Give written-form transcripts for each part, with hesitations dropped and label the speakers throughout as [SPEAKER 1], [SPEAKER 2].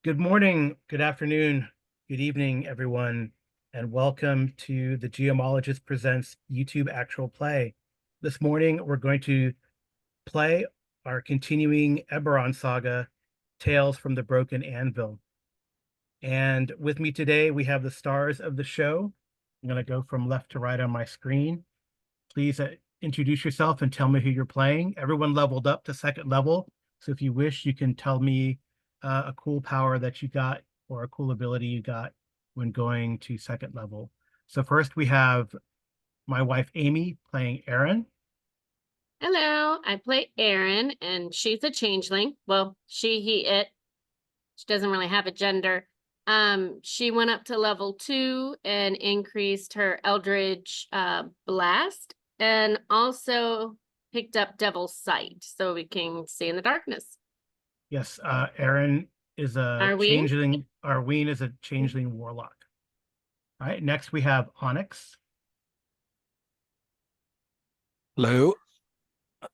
[SPEAKER 1] Good morning, good afternoon, good evening, everyone, and welcome to the Geomologist Presents YouTube Actual Play. This morning, we're going to play our continuing Eberron saga, Tales from the Broken Anvil. And with me today, we have the stars of the show. I'm going to go from left to right on my screen. Please introduce yourself and tell me who you're playing. Everyone leveled up to second level, so if you wish, you can tell me a cool power that you got or a cool ability you got when going to second level. So first we have my wife Amy playing Erin.
[SPEAKER 2] Hello, I play Erin, and she's a changeling. Well, she, he, it. She doesn't really have a gender. She went up to level 2 and increased her Eldritch Blast, and also picked up Devil's Sight, so we can see in the darkness.
[SPEAKER 1] Yes, Erin is a
[SPEAKER 2] Arween?
[SPEAKER 1] changeling. Arween is a changeling warlock. All right, next we have Onyx.
[SPEAKER 3] Hello,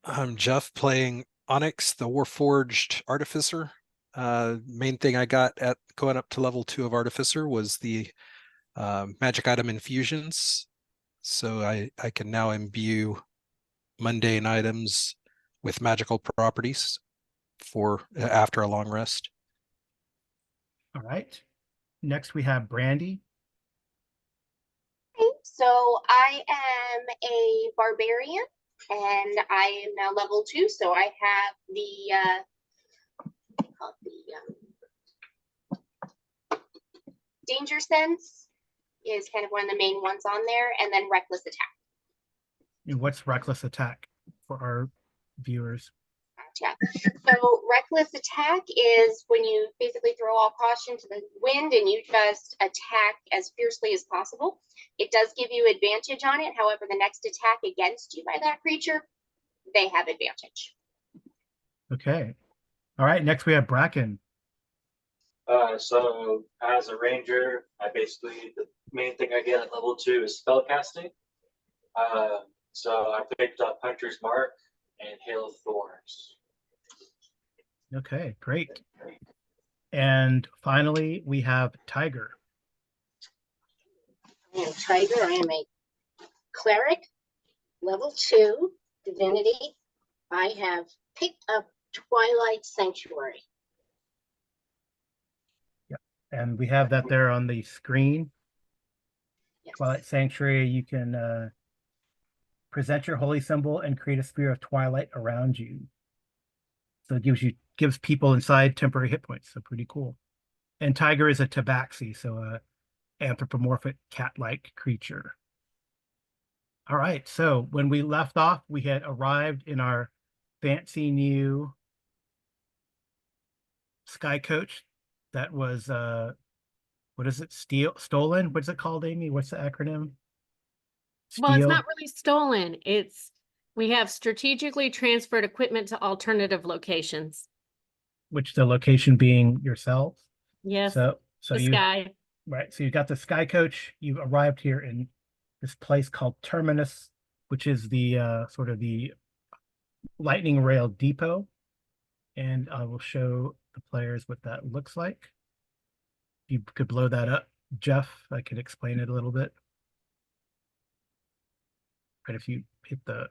[SPEAKER 3] I'm Jeff playing Onyx, the Warforged Artificer. Main thing I got at going up to level 2 of Artificer was the magic item infusions. So I can now imbue mundane items with magical properties for after a long rest.
[SPEAKER 1] All right. Next we have Brandy.
[SPEAKER 4] So I am a barbarian, and I am now level 2. So I have danger sense is kind of one of the main ones on there, and then reckless attack.
[SPEAKER 1] And what's reckless attack for our viewers?
[SPEAKER 4] Gotcha. So reckless attack is when you basically throw all caution to the wind and you just attack as fiercely as possible. It does give you advantage on it. However, the next attack against you by that creature, they have advantage.
[SPEAKER 1] Okay. All right. Next we have Bracken.
[SPEAKER 5] So as a ranger, the main thing I get at level 2 is spellcasting. So I picked up Hunter's Mark and Hail of Thorns.
[SPEAKER 1] Okay, great. And finally, we have Tiger.
[SPEAKER 6] I am Tiger. I am a cleric, level 2, divinity. I have picked up Twilight Sanctuary.
[SPEAKER 1] And we have that there on the screen.
[SPEAKER 6] Yes.
[SPEAKER 1] Twilight Sanctuary, you can present your holy symbol and create a sphere of twilight around you. So it gives people inside temporary hit points. So pretty cool. And Tiger is a tabaxi, so a anthropomorphic cat-like creature. All right, so when we left off, we had arrived in our fancy new sky coach that was what is it? Stolen? What's it called, Amy? What's the acronym?
[SPEAKER 2] Well, it's not really stolen. We have strategically transferred equipment to alternative locations.
[SPEAKER 1] Which the location being yourselves.
[SPEAKER 2] Yes,
[SPEAKER 1] So
[SPEAKER 2] the
[SPEAKER 1] you
[SPEAKER 2] sky.
[SPEAKER 1] right. So you got the sky coach. You've arrived here in this place called Terminus, which is the sort of the lightning rail depot. And I will show the players what that looks like. If you could blow that up, Jeff, I could explain it a little bit. But if you hit that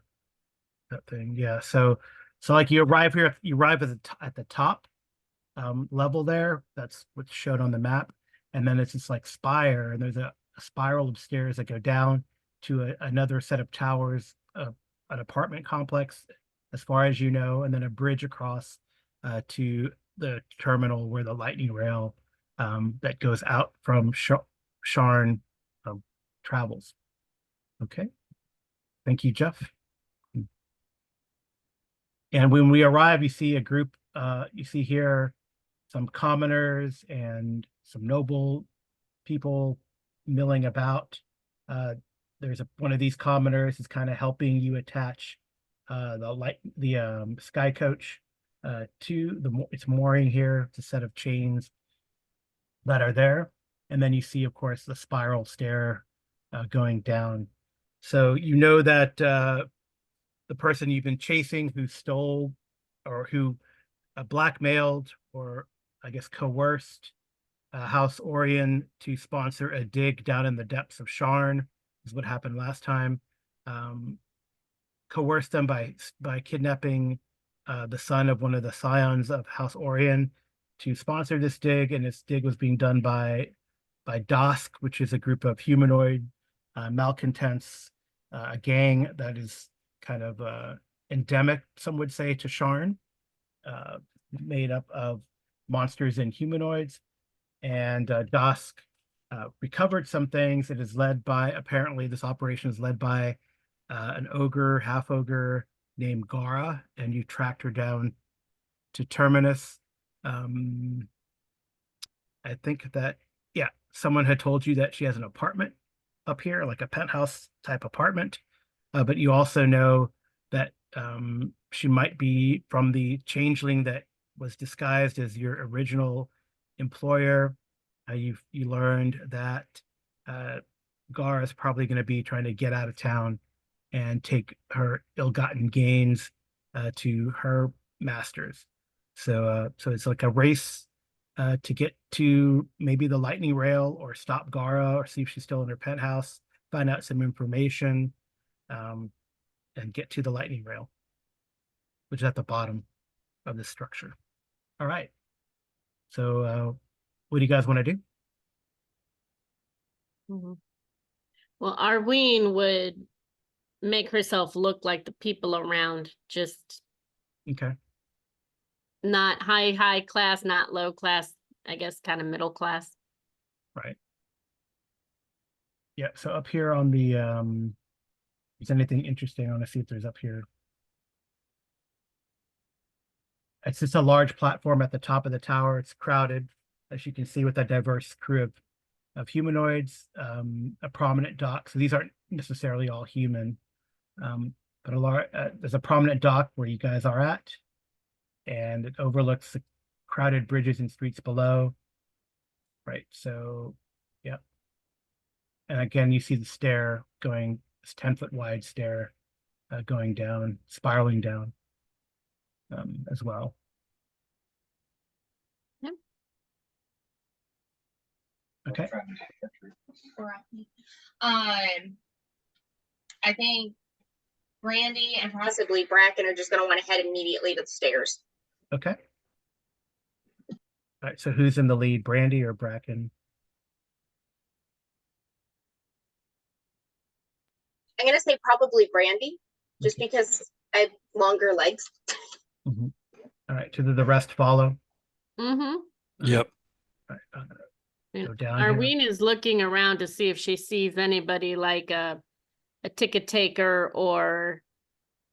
[SPEAKER 1] thing, yeah. So like you arrive here, you arrive at the top level there. That's what's shown on the map, and then it's just like spire, and there's a spiral of stairs that go down to another set of towers, an apartment complex, as far as you know, and then a bridge across to the terminal where the lightning rail that goes out from Sharn travels. Okay. Thank you, Jeff. And when we arrive, you see a group, you see here some commoners and some noble people milling about. There's one of these commoners is kind of helping you attach the sky coach to its mooring here. It's a set of chains that are there. And then you see, of course, the spiral stair going down. So you know that the person you've been chasing who stole or who blackmailed or I guess, coerced House Orion to sponsor a dig down in the depths of Sharn, is what happened last time. Coerced them by kidnapping the son of one of the scions of House Orion to sponsor this dig, and this dig was being done by Dosk, which is a group of humanoid malcontents, a gang that is kind of endemic, some would say, to Sharn, made up of monsters and humanoids. And Dosk recovered some things. It is led by, apparently this operation is led by an ogre, half ogre named Gara, and you tracked her down to Terminus. I think that, yeah, someone had told you that she has an apartment up here, like a penthouse type apartment. But you also know that she might be from the changeling that was disguised as your original employer. You learned that Gara is probably going to be trying to get out of town and take her ill-gotten gains to her masters. So it's like a race to get to maybe the lightning rail or stop Gara or see if she's still in her penthouse, find out some information, and get to the lightning rail, which is at the bottom of this structure. All right. So what do you guys want to do?
[SPEAKER 2] Well, Arween would make herself look like the people around, just
[SPEAKER 1] Okay.
[SPEAKER 2] not high class, not low class, I guess kind of middle class.
[SPEAKER 1] Right. Yeah, so up here on the is anything interesting? I want to see if there's up here. It's just a large platform at the top of the tower. It's crowded, as you can see, with a diverse crew of humanoids, a prominent dock. So these aren't necessarily all human, but there's a prominent dock where you guys are at, and it overlooks the crowded bridges and streets below. Right, so, yeah. And again, you see the stair going, this 10-foot wide stair going down, spiraling down as well.
[SPEAKER 2] Yep.
[SPEAKER 1] Okay.
[SPEAKER 4] I think Brandy and possibly Bracken are just going to want to head immediately to the stairs.
[SPEAKER 1] Okay. All right, so who's in the lead, Brandy or Bracken?
[SPEAKER 4] I'm going to say probably Brandy, just because I have longer legs.
[SPEAKER 1] Mm-hmm. All right, do the rest follow?
[SPEAKER 3] Yep.
[SPEAKER 1] All right, I'm gonna
[SPEAKER 2] And
[SPEAKER 1] go down here.
[SPEAKER 2] Arween is looking around to see if she sees anybody like a ticket taker or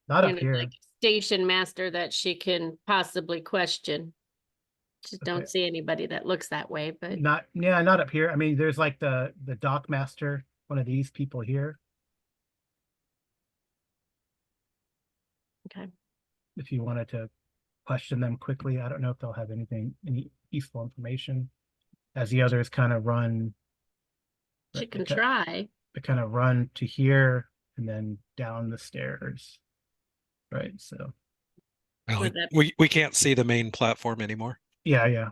[SPEAKER 1] Not
[SPEAKER 2] you
[SPEAKER 1] up
[SPEAKER 2] know,
[SPEAKER 1] here.
[SPEAKER 2] like a station master that she can possibly question. Just
[SPEAKER 1] Okay.
[SPEAKER 2] don't see anybody that looks that way, but
[SPEAKER 1] Not up here. I mean, there's like the dock master, one of these people here.
[SPEAKER 2] okay.
[SPEAKER 1] If you wanted to question them quickly, I don't know if they'll have any useful information, as the others kind of run.
[SPEAKER 2] She can try.
[SPEAKER 1] They kind of run to here and then down the stairs. Right, so.
[SPEAKER 3] Well, we can't see the main platform anymore.
[SPEAKER 1] Yeah.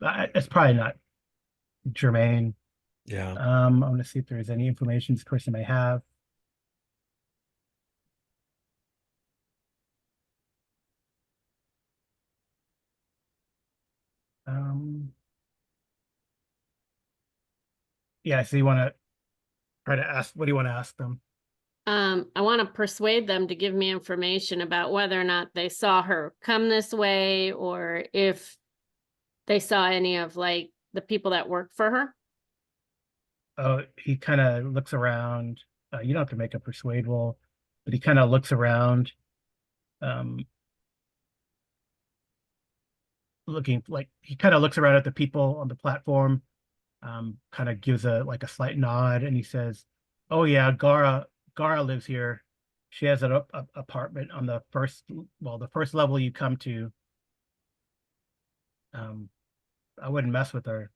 [SPEAKER 1] It's probably not germane.
[SPEAKER 3] Yeah.
[SPEAKER 1] I want to see if there's any information this person may have. Yeah, so you want to try to ask, what do you want to ask them?
[SPEAKER 2] I want to persuade them to give me information about whether or not they saw her come this way or if they saw any of like the people that work for her.
[SPEAKER 1] Oh, he kind of looks around. You don't have to make a persuade roll, but he kind of looks around, looking like he kind of looks around at the people on the platform, kind of gives a slight nod, and he says, "Oh yeah, Gara lives here. She has an apartment on the first level you come to. I wouldn't mess with her.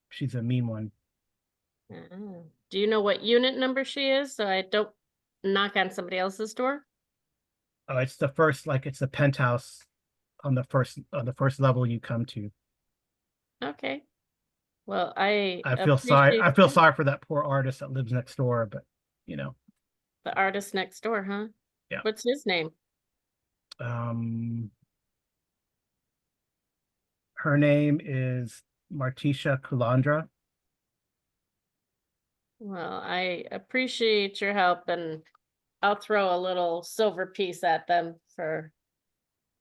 [SPEAKER 1] She's a mean one."
[SPEAKER 2] Do you know what unit number she is so I don't knock on somebody else's door?
[SPEAKER 1] Oh, it's the first, it's the penthouse on the first level you come to.
[SPEAKER 2] Okay. Well, I
[SPEAKER 1] I feel sorry. I feel
[SPEAKER 2] appreciate
[SPEAKER 1] sorry for that poor artist that lives next door, but you know,
[SPEAKER 2] the artist next door, huh?
[SPEAKER 1] Yeah.
[SPEAKER 2] What's his name?
[SPEAKER 1] um, her name is Martisha Kulandra.
[SPEAKER 2] Well, I appreciate your help, and I'll throw a little silver piece at them for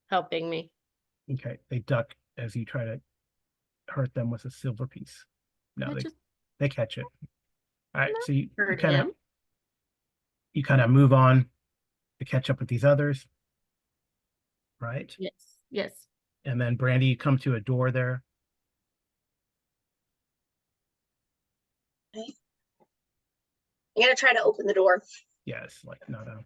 [SPEAKER 2] helping me.
[SPEAKER 1] Okay, they duck as you try to hurt them with a silver piece. No,
[SPEAKER 2] I
[SPEAKER 1] they
[SPEAKER 2] just
[SPEAKER 1] they catch it. All right,
[SPEAKER 2] not
[SPEAKER 1] so you
[SPEAKER 2] hurt
[SPEAKER 1] kind of
[SPEAKER 2] him.
[SPEAKER 1] move on to catch up with these others, right?
[SPEAKER 2] Yes, yes.
[SPEAKER 1] And then Brandy, you come to a door there.
[SPEAKER 4] I'm gonna try to open the door.
[SPEAKER 1] Yeah, it's like not a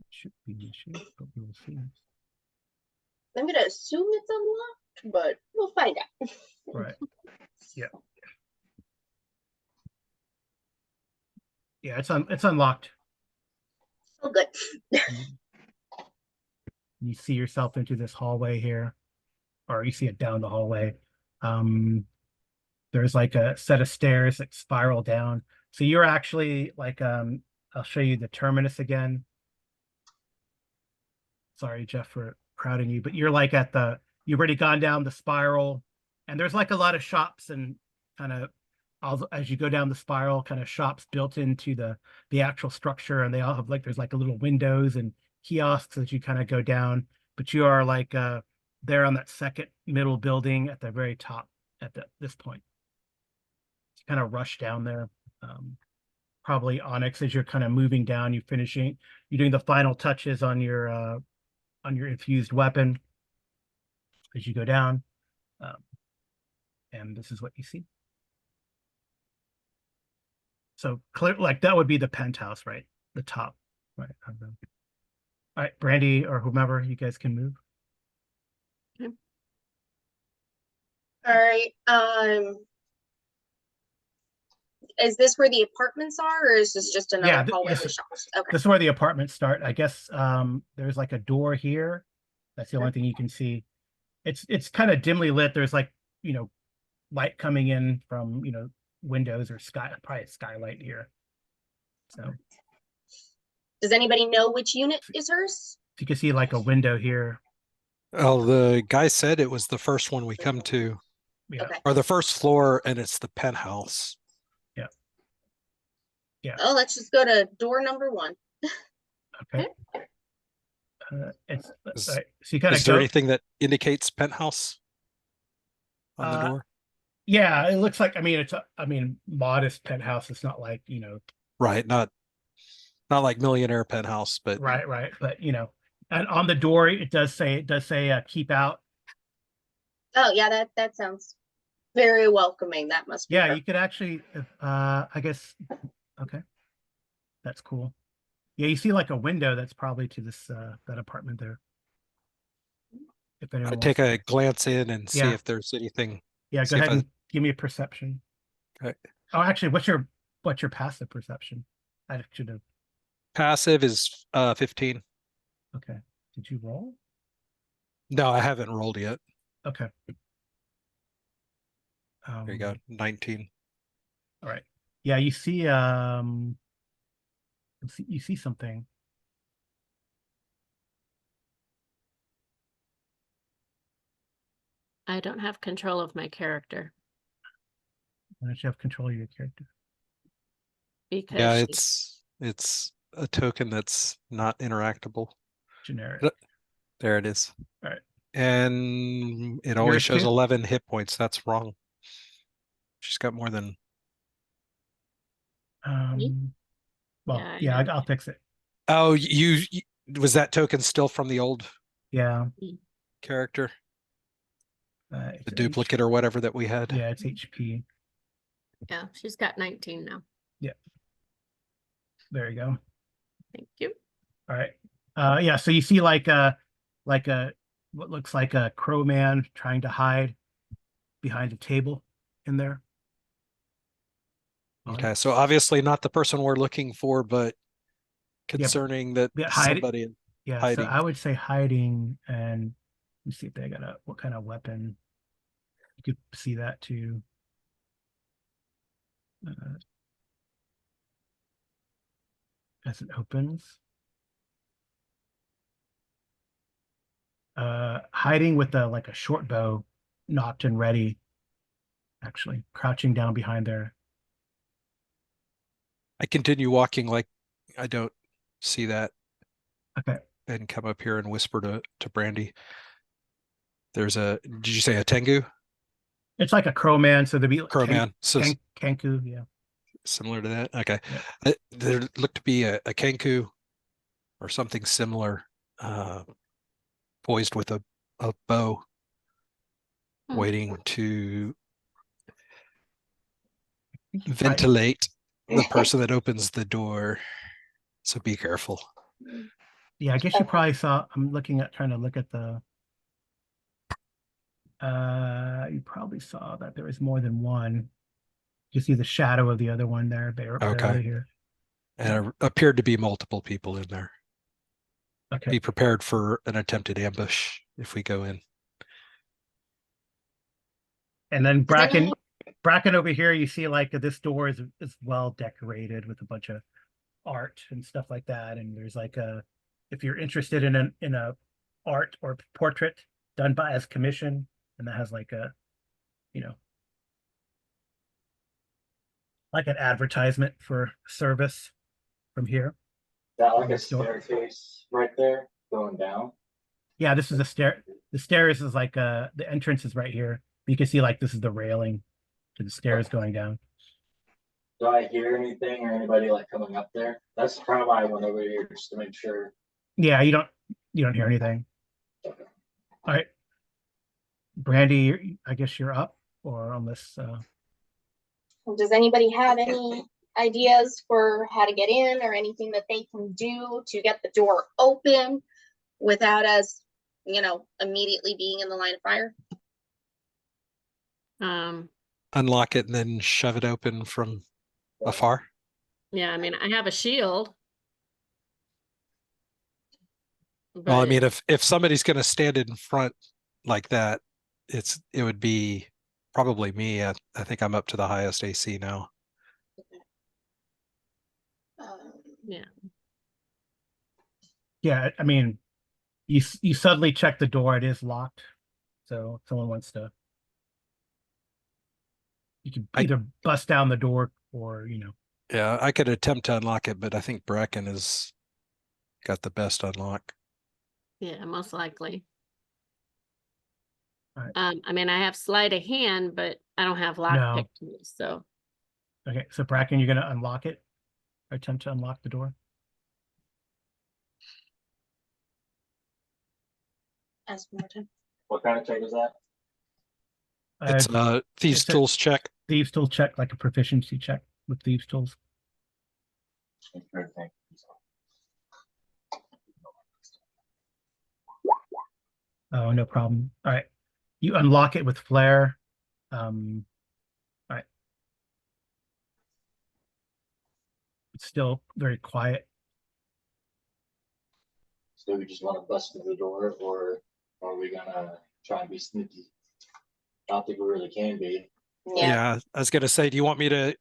[SPEAKER 1] should be an issue, but we will see.
[SPEAKER 4] I'm gonna assume it's unlocked, but we'll find out.
[SPEAKER 1] Right. Yeah. Yeah, it's unlocked.
[SPEAKER 4] Oh, good.
[SPEAKER 1] You see yourself into this hallway here, or you see it down the hallway. There's like a set of stairs that spiral down. So you're actually like, I'll show you the terminus again. Sorry, Jeff, for crowding you, but you're like you've already gone down the spiral, and there's like a lot of shops and kind of as you go down the spiral, kind of shops built into the actual structure, and they all have like there's like a little windows and kiosks as you kind of go down. But you are like there on that second middle building at the very top at this point. You kind of rush down there. Probably Onyx as you're kind of moving down, you're doing the final touches on your infused weapon as you go down. And this is what you see. So clear, like that would be the penthouse, right? The top, right? All right, Brandy or whomever, you guys can move.
[SPEAKER 4] All right. Is this where the apartments are, or is this just another
[SPEAKER 1] Yeah,
[SPEAKER 4] hallway
[SPEAKER 1] this
[SPEAKER 4] with
[SPEAKER 1] is
[SPEAKER 4] shops? Okay.
[SPEAKER 1] this is where the apartments start. I guess there's like a door here. That's the only thing you can see. It's kind of dimly lit. There's like, light coming in from, windows or probably a skylight here. So
[SPEAKER 4] Does anybody know which unit is hers?
[SPEAKER 1] if you can see like a window here.
[SPEAKER 3] Oh, the guy said it was the first one we come to,
[SPEAKER 1] Yeah.
[SPEAKER 4] Okay.
[SPEAKER 3] or the first floor, and it's the penthouse.
[SPEAKER 1] Yeah.
[SPEAKER 4] Oh, let's just go to door number 1.
[SPEAKER 1] Okay. It's
[SPEAKER 3] Is,
[SPEAKER 1] right. So you kind
[SPEAKER 3] is
[SPEAKER 1] of
[SPEAKER 3] there
[SPEAKER 1] go.
[SPEAKER 3] anything that indicates penthouse on the door?
[SPEAKER 1] Yeah, it looks like, it's modest penthouse. It's not like,
[SPEAKER 3] Right, not like millionaire penthouse, but
[SPEAKER 1] right. But, and on the door, it does say keep out.
[SPEAKER 4] Oh, yeah, that sounds very welcoming. That must be
[SPEAKER 1] Yeah,
[SPEAKER 4] her.
[SPEAKER 1] you could actually, I guess, okay. That's cool. Yeah, you see like a window that's probably to this, that apartment there. If anyone
[SPEAKER 3] I take
[SPEAKER 1] wants
[SPEAKER 3] a glance in and see
[SPEAKER 1] Yeah.
[SPEAKER 3] if there's anything.
[SPEAKER 1] Yeah, go
[SPEAKER 3] see if
[SPEAKER 1] ahead
[SPEAKER 3] I-
[SPEAKER 1] and give me a perception.
[SPEAKER 3] Okay.
[SPEAKER 1] Oh, actually, what's your passive perception? I should have.
[SPEAKER 3] Passive is 15.
[SPEAKER 1] Okay. Did you roll?
[SPEAKER 3] No, I haven't rolled yet.
[SPEAKER 1] Okay.
[SPEAKER 3] There you go, 19.
[SPEAKER 1] All right. Yeah, you see you see something.
[SPEAKER 2] I don't have control of my character
[SPEAKER 1] Why don't you have control of your character?
[SPEAKER 2] because
[SPEAKER 3] Yeah,
[SPEAKER 2] she-
[SPEAKER 3] it's a token that's not interactable.
[SPEAKER 1] Generic.
[SPEAKER 3] There it is.
[SPEAKER 1] All right.
[SPEAKER 3] And it only
[SPEAKER 1] Yours
[SPEAKER 3] shows
[SPEAKER 1] too?
[SPEAKER 3] 11 hit points. That's wrong. She's got more than.
[SPEAKER 1] Well,
[SPEAKER 2] Yeah, I
[SPEAKER 1] yeah,
[SPEAKER 2] know.
[SPEAKER 1] I'll fix it.
[SPEAKER 3] Oh, you was that token still from the old
[SPEAKER 1] Yeah.
[SPEAKER 3] character,
[SPEAKER 1] It's
[SPEAKER 3] the duplicate or whatever that we had?
[SPEAKER 1] Yeah, it's HP.
[SPEAKER 2] Yeah, she's got 19 now.
[SPEAKER 1] There you go.
[SPEAKER 2] Thank you.
[SPEAKER 1] All right. Yeah, so you see like a what looks like a crow man trying to hide behind a table in there.
[SPEAKER 3] Okay, so obviously not the person we're looking for, but concerning that
[SPEAKER 1] Yeah, hide-
[SPEAKER 3] somebody
[SPEAKER 1] Yeah,
[SPEAKER 3] hiding.
[SPEAKER 1] so I would say hiding and Let me see if they got what kind of weapon. You could see that too. As it opens. Hiding with like a short bow, knocked and ready. Actually, crouching down behind there.
[SPEAKER 3] I continue walking like I don't see that.
[SPEAKER 1] Okay.
[SPEAKER 3] And come up here and whisper to Brandy. There's did you say a Tengu?
[SPEAKER 1] It's like a crow man, so there'd be
[SPEAKER 3] Crowman. So
[SPEAKER 1] Kenku, yeah.
[SPEAKER 3] similar to that. Okay.
[SPEAKER 1] Yeah.
[SPEAKER 3] There looked to be a Kenku or something similar, poised with a bow, waiting to ventilate the person that opens the door. So be careful.
[SPEAKER 1] Yeah, I guess you probably saw. I'm trying to look at the. You probably saw that there was more than one. You see the shadow of the other one there, barely here.
[SPEAKER 3] And it appeared to be multiple people in there.
[SPEAKER 1] Okay.
[SPEAKER 3] Be prepared for an attempted ambush if we go in.
[SPEAKER 1] And then Bracken over here, you see like this door is well decorated with a bunch of art and stuff like that. And there's like if you're interested in a art or portrait done as commission, and that has like a, like an advertisement for service from here.
[SPEAKER 5] That like a staircase right there going down.
[SPEAKER 1] Yeah, this is a stair. The stairs is like the entrance is right here. You can see like this is the railing to the stairs going down.
[SPEAKER 5] Do I hear anything or anybody like coming up there? That's kind of why I went over here just to make sure.
[SPEAKER 1] Yeah, you don't hear anything. All right, Brandy, I guess you're up, or on this.
[SPEAKER 4] Does anybody have any ideas for how to get in or anything that they can do to get the door open without us, immediately being in the line of fire?
[SPEAKER 3] Unlock it and then shove it open from afar.
[SPEAKER 2] Yeah, I mean, I have a shield.
[SPEAKER 3] Well, I mean, if somebody's going to stand in front like that, it would be probably me. I think I'm up to the highest AC now.
[SPEAKER 2] Yeah.
[SPEAKER 1] Yeah, I mean, you suddenly check the door; it is locked. So if someone wants to, you can either bust down the door or
[SPEAKER 3] Yeah, I could attempt to unlock it, but I think Bracken has got the best unlock.
[SPEAKER 2] Yeah, most likely.
[SPEAKER 1] Right.
[SPEAKER 2] I mean, I have sleight of hand, but I don't have lockpick tools, so.
[SPEAKER 1] Okay, so Bracken, you're gonna unlock it, or attempt to unlock the door.
[SPEAKER 4] Ask more time.
[SPEAKER 5] What kind of check is that?
[SPEAKER 3] It's Thieves' Tools check.
[SPEAKER 1] Thieves' Tools check, like a proficiency check with Thieves' Tools. Oh, no problem. All right. You unlock it with Flare. All right. It's still very quiet.
[SPEAKER 5] So we just want to bust through the door, or are we gonna try and be sneaky? I don't think we really can be.
[SPEAKER 3] Yeah, I was gonna say, do you want me to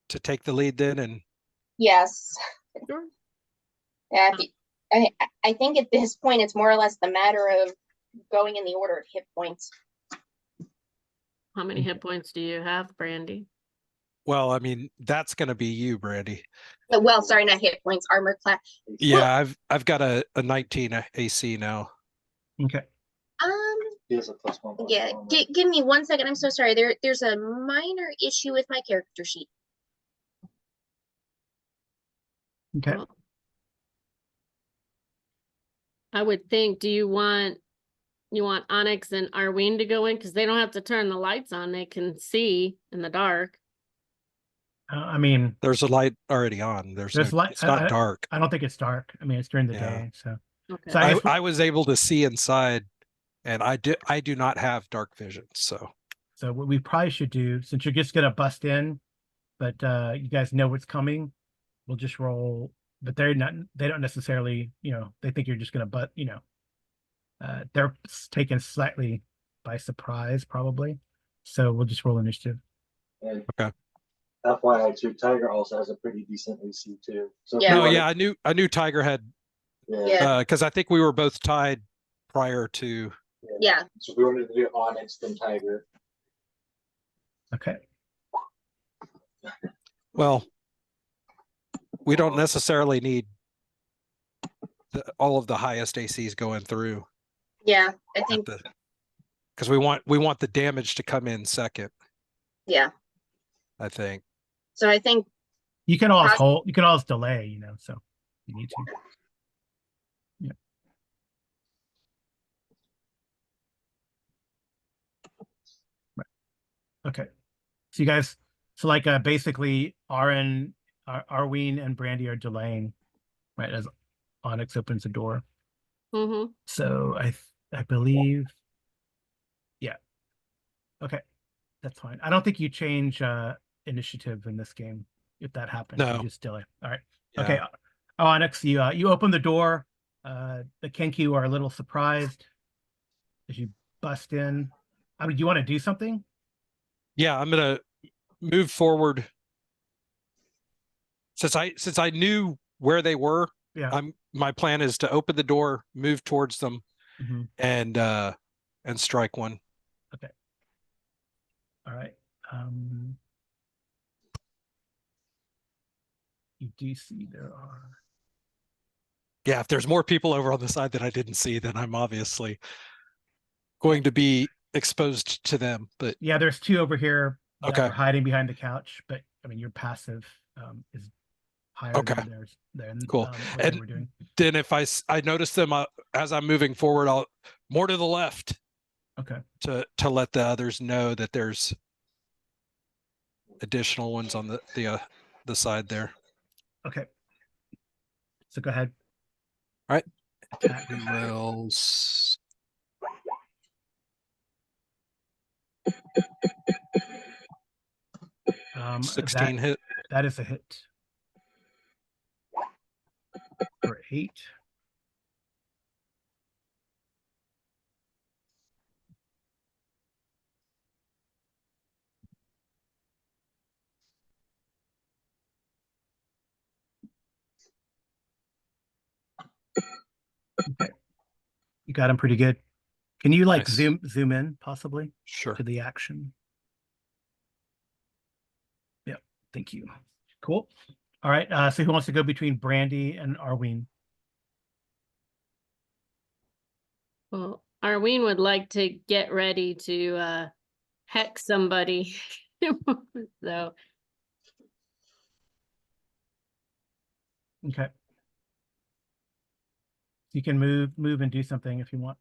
[SPEAKER 3] take the lead then? And
[SPEAKER 4] yes.
[SPEAKER 2] Sure.
[SPEAKER 4] Yeah, I think at this point it's more or less the matter of going in the order of hit points.
[SPEAKER 2] How many hit points do you have, Brandy?
[SPEAKER 3] well, I mean, that's gonna be you, Brandy.
[SPEAKER 4] Well, sorry, not hit points, armor class.
[SPEAKER 3] Yeah, I've got a 19 AC now.
[SPEAKER 1] Okay.
[SPEAKER 5] He has a +1.
[SPEAKER 4] Yeah, give me 1 second. I'm so sorry. There's a minor issue with my character sheet.
[SPEAKER 1] Okay.
[SPEAKER 2] Well, I would think, do you want Onyx and Arween to go in? Because they don't have to turn the lights on. They can see in the dark.
[SPEAKER 1] I mean,
[SPEAKER 3] There's a light already on. There's
[SPEAKER 1] light.
[SPEAKER 3] It's not dark.
[SPEAKER 1] I don't think it's dark. I mean, it's during the
[SPEAKER 3] Yeah.
[SPEAKER 1] day. So,
[SPEAKER 2] Okay.
[SPEAKER 1] so
[SPEAKER 3] I was able to see inside, and I do not have dark vision. So
[SPEAKER 1] what we probably should do, since you're just gonna bust in, but you guys know what's coming, we'll just roll. But they don't necessarily, they think you're just gonna They're taken slightly by surprise, probably. So we'll just roll initiative.
[SPEAKER 5] And
[SPEAKER 3] Okay.
[SPEAKER 5] FYI too, Tiger also has a pretty decent AC too. So if
[SPEAKER 6] Yeah.
[SPEAKER 5] you
[SPEAKER 3] No,
[SPEAKER 5] wanna-
[SPEAKER 3] yeah, I knew Tiger had,
[SPEAKER 6] Yeah.
[SPEAKER 3] because I think we were both tied prior to.
[SPEAKER 6] Yeah.
[SPEAKER 5] So if we wanted to do Onyx, then Tiger.
[SPEAKER 1] Okay.
[SPEAKER 3] Well, we don't necessarily need all of the highest ACs going through
[SPEAKER 6] Yeah. I think,
[SPEAKER 3] because we want the damage to come in second,
[SPEAKER 6] yeah.
[SPEAKER 3] I think.
[SPEAKER 6] So I think,
[SPEAKER 1] You can always
[SPEAKER 6] Cross-
[SPEAKER 1] hold, you can always delay, so you need to. Yeah. Right. Okay. So you guys, basically Arwen and Brandy are delaying, right, as Onyx opens the door.
[SPEAKER 2] Mm-hmm.
[SPEAKER 1] So I believe, yeah. Okay, that's fine. I don't think you change initiative in this game. If that happens,
[SPEAKER 3] No.
[SPEAKER 1] you just delay. All right.
[SPEAKER 3] Yeah.
[SPEAKER 1] Okay. Onyx, you open the door. The Kenku are a little surprised as you bust in. I mean, do you want to do something?
[SPEAKER 3] Yeah, I'm gonna move forward. Since I knew where they were,
[SPEAKER 1] Yeah.
[SPEAKER 3] my plan is to open the door, move towards them,
[SPEAKER 1] Mhm.
[SPEAKER 3] and strike one.
[SPEAKER 1] All right. You do see there are.
[SPEAKER 3] Yeah, if there's more people over on the side that I didn't see, then I'm obviously going to be exposed to them. But
[SPEAKER 1] Yeah, there's two over here that
[SPEAKER 3] Okay.
[SPEAKER 1] are hiding behind the couch, but I mean your passive is higher
[SPEAKER 3] Okay.
[SPEAKER 1] than theirs than
[SPEAKER 3] Cool.
[SPEAKER 1] what they
[SPEAKER 3] And
[SPEAKER 1] were doing.
[SPEAKER 3] then if I notice them as I'm moving forward, I'll more to the left
[SPEAKER 1] Okay.
[SPEAKER 3] to let the others know that there's additional ones on the side there.
[SPEAKER 1] Okay. So go ahead.
[SPEAKER 3] All right.
[SPEAKER 1] Attack.
[SPEAKER 3] We will. 16 hit.
[SPEAKER 1] That is a hit. For 8. Okay. You got him pretty good. Can you
[SPEAKER 3] Nice.
[SPEAKER 1] zoom in possibly
[SPEAKER 3] Sure.
[SPEAKER 1] to the action? Yeah, thank you. Cool. All right. So who wants to go between Brandy and Arween?
[SPEAKER 2] Well, Arween would like to get ready to hex somebody. So
[SPEAKER 1] Okay. You can move and do something if you want.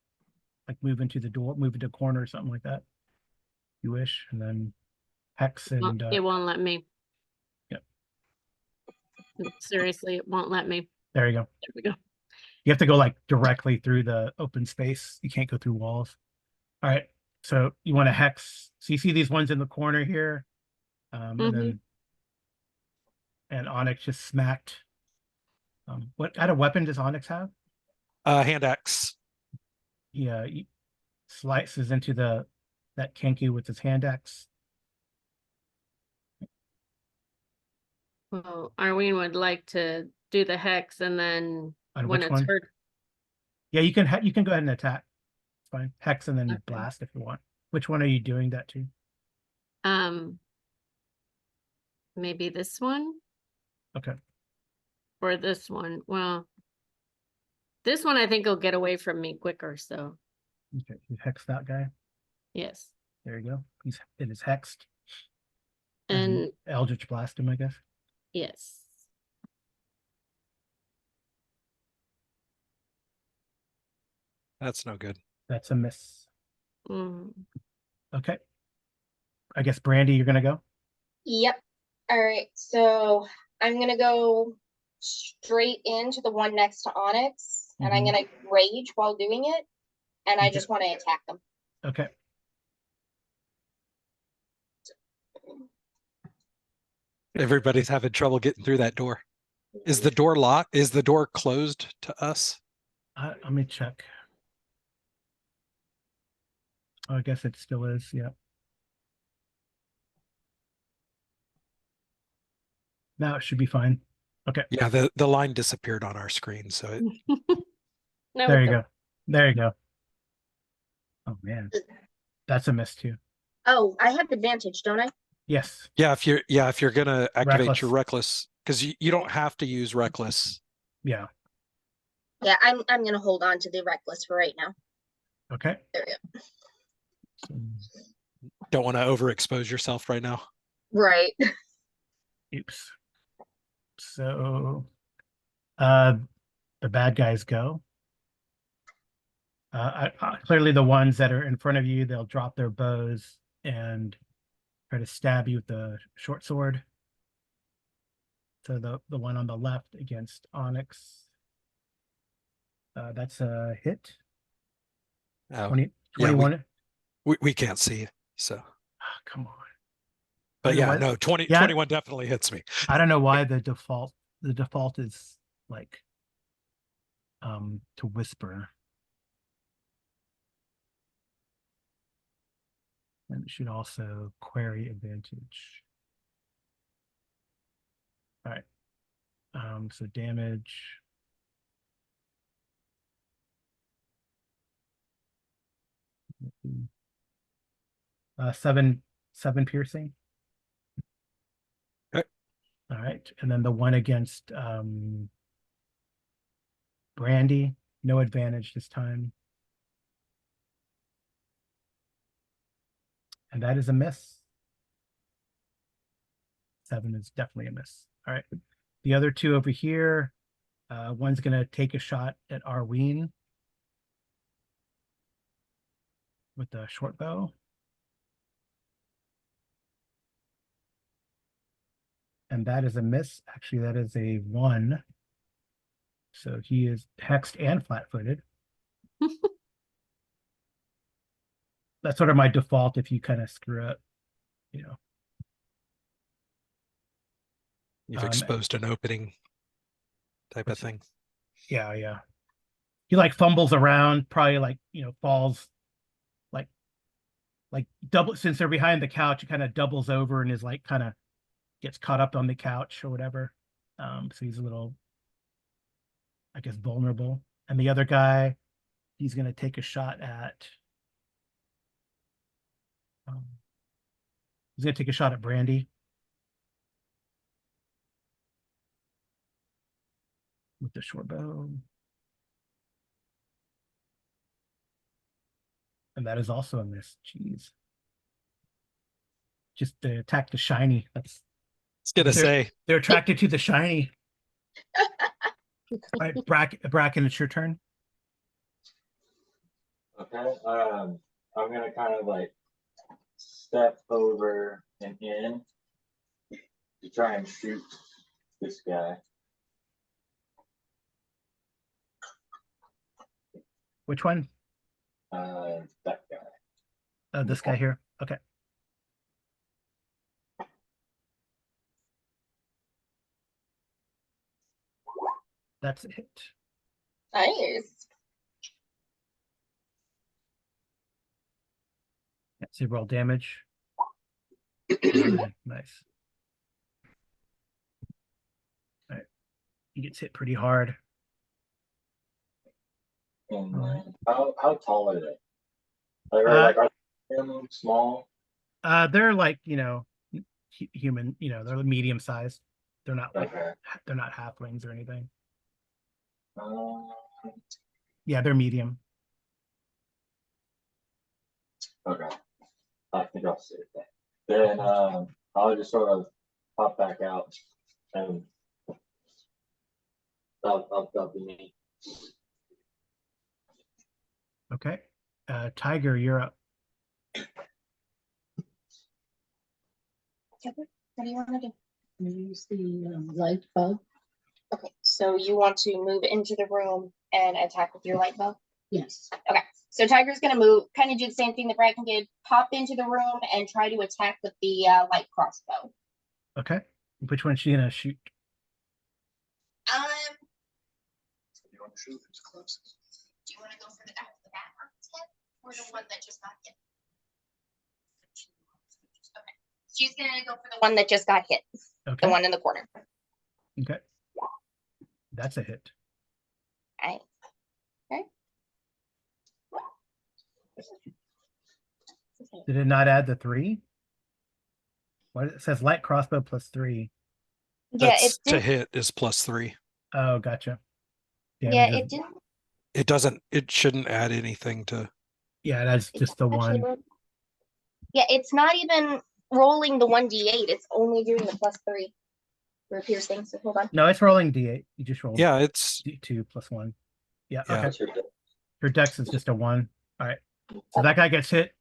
[SPEAKER 1] Like move into the door, move into a corner or something like that. You wish, and then hex
[SPEAKER 2] well,
[SPEAKER 1] and
[SPEAKER 2] it won't let me.
[SPEAKER 1] Yep.
[SPEAKER 2] Seriously, it won't let me.
[SPEAKER 1] there you go.
[SPEAKER 2] There we go.
[SPEAKER 1] You have to go directly through the open space. You can't go through walls. All right. So you want to hex. So you see these ones in the corner here. And then and Onyx just smacked. What kind of weapon does Onyx have?
[SPEAKER 3] Hand axe.
[SPEAKER 1] He slices into that Kenku with his hand axe.
[SPEAKER 2] Well, Arween would like to do the hex, and then
[SPEAKER 1] On
[SPEAKER 2] when
[SPEAKER 1] which
[SPEAKER 2] it's
[SPEAKER 1] one?
[SPEAKER 2] her,
[SPEAKER 1] Yeah, you can go ahead and attack. It's fine. Hex and then
[SPEAKER 2] Okay.
[SPEAKER 1] blast if you want. Which one are you doing that to?
[SPEAKER 2] maybe this one
[SPEAKER 1] Okay.
[SPEAKER 2] or this one. Well, this one I think will get away from me quicker. So
[SPEAKER 1] Okay. You hex that guy.
[SPEAKER 2] yes,
[SPEAKER 1] There you go. It is hexed.
[SPEAKER 2] and
[SPEAKER 1] Eldritch blast him, I guess.
[SPEAKER 2] yes.
[SPEAKER 3] That's no good.
[SPEAKER 1] That's a miss.
[SPEAKER 2] Mm.
[SPEAKER 1] Okay. I guess Brandy, you're gonna go.
[SPEAKER 4] Yep. All right. So I'm gonna go straight into the one next to Onyx, and I'm
[SPEAKER 1] Mhm.
[SPEAKER 4] gonna rage while doing it, and I
[SPEAKER 1] Okay.
[SPEAKER 4] just want to attack them.
[SPEAKER 1] Okay.
[SPEAKER 3] Everybody's having trouble getting through that door. Is the door locked? Is the door closed to us?
[SPEAKER 1] Let me check. Oh, I guess it still is. Yeah. Now it should be fine. Okay.
[SPEAKER 3] Yeah, the line disappeared on our screen, so it,
[SPEAKER 2] No,
[SPEAKER 1] There you
[SPEAKER 2] it's
[SPEAKER 1] go. There you go. Oh man, that's a miss too.
[SPEAKER 6] Oh, I have advantage, don't I?
[SPEAKER 1] Yes.
[SPEAKER 3] if you're gonna activate your
[SPEAKER 1] Reckless.
[SPEAKER 3] reckless, because you don't have to use reckless.
[SPEAKER 1] Yeah.
[SPEAKER 6] Yeah, I'm gonna hold on to the reckless for right now.
[SPEAKER 1] Okay.
[SPEAKER 6] There we go.
[SPEAKER 1] So,
[SPEAKER 3] Don't want to overexpose yourself right now.
[SPEAKER 6] Right.
[SPEAKER 1] oops. So, the bad guys go. Clearly, the ones that are in front of you, they'll drop their bows and try to stab you with the short sword. So the one on the left against Onyx, that's a hit.
[SPEAKER 3] Oh,
[SPEAKER 1] 20,
[SPEAKER 3] yeah,
[SPEAKER 1] 21.
[SPEAKER 3] we can't see, so.
[SPEAKER 1] Ah, come on.
[SPEAKER 3] But yeah,
[SPEAKER 1] Otherwise-
[SPEAKER 3] no, 20,
[SPEAKER 1] yeah.
[SPEAKER 3] 21 definitely hits me.
[SPEAKER 1] I don't know why the default is like to whisper. And it should also query advantage. All right. So damage. Seven piercing.
[SPEAKER 3] Okay.
[SPEAKER 1] All right. And then the one against Brandy, no advantage this time. And that is a miss. 7 is definitely a miss. All right. The other two over here, one's gonna take a shot at Arween with the short bow. And that is a miss. Actually, that is a 1. So he is hexed and flat-footed. That's sort of my default if you kind of screw up, you know.
[SPEAKER 3] You've exposed an opening type of thing.
[SPEAKER 1] Yeah, yeah. He like fumbles around, probably like, falls like double, since they're behind the couch, he kind of doubles over and is like kind of gets caught up on the couch or whatever. So he's a little, I guess, vulnerable. And the other guy, he's gonna take a shot at he's gonna take a shot at Brandy with the short bow. And that is also a miss. Jeez. Just the attack the shiny. That's
[SPEAKER 3] It's gonna say
[SPEAKER 1] they're attracted to the shiny. All right, Bracken, it's your turn.
[SPEAKER 5] Okay. I'm gonna kind of like step over and in to try and shoot this guy.
[SPEAKER 1] Which one?
[SPEAKER 5] That guy.
[SPEAKER 1] This guy here. Okay. That's a hit.
[SPEAKER 6] Nice.
[SPEAKER 1] Let's see, roll damage. Nice. All right. He gets hit pretty hard.
[SPEAKER 5] And
[SPEAKER 1] Alright.
[SPEAKER 5] how tall are they? Are they small?
[SPEAKER 1] They're like, human, they're medium sized. They're not like
[SPEAKER 5] Okay.
[SPEAKER 1] they're not halflings or anything.
[SPEAKER 5] Um,
[SPEAKER 1] Yeah, they're medium.
[SPEAKER 5] okay. I think I'll save that. Then I'll just sort of pop back out and that'll be me.
[SPEAKER 1] Okay. Tiger, you're up.
[SPEAKER 6] What do you want to do?
[SPEAKER 7] Use the light bulb.
[SPEAKER 6] Okay, so you want to move into the room and attack with your light bow?
[SPEAKER 7] Yes.
[SPEAKER 6] Okay, so Tiger's gonna move, kind of do the same thing that Bracken did, pop into the room and try to attack with the light crossbow.
[SPEAKER 1] Okay. Which one's she gonna shoot?
[SPEAKER 6] Do you want to shoot who's closest? Do you want to go for the back mark's head or the one that just got hit?
[SPEAKER 4] She's gonna go for the one that just got hit, the
[SPEAKER 1] Okay.
[SPEAKER 4] one in the corner.
[SPEAKER 1] Okay. That's a hit.
[SPEAKER 4] All right.
[SPEAKER 1] Did it not add the 3? What it says light crossbow +3.
[SPEAKER 4] Yeah,
[SPEAKER 3] That's
[SPEAKER 4] it
[SPEAKER 3] to
[SPEAKER 4] did.
[SPEAKER 3] hit is +3.
[SPEAKER 1] Oh, gotcha.
[SPEAKER 4] Yeah,
[SPEAKER 1] Damage
[SPEAKER 4] it
[SPEAKER 1] is-
[SPEAKER 4] didn't.
[SPEAKER 3] It doesn't, it shouldn't add anything to,
[SPEAKER 1] Yeah, that's
[SPEAKER 4] It's
[SPEAKER 1] just the
[SPEAKER 4] actually
[SPEAKER 1] 1.
[SPEAKER 4] Yeah, it's not even rolling the 1d8. It's only doing the +3 for piercing. So hold on.
[SPEAKER 1] No, it's rolling D8. You just roll
[SPEAKER 3] yeah, it's,
[SPEAKER 1] D2 +1. Yeah,
[SPEAKER 3] Yeah.
[SPEAKER 1] okay.
[SPEAKER 5] That's her deck.
[SPEAKER 1] Her dex is just a 1. All right. So that guy gets hit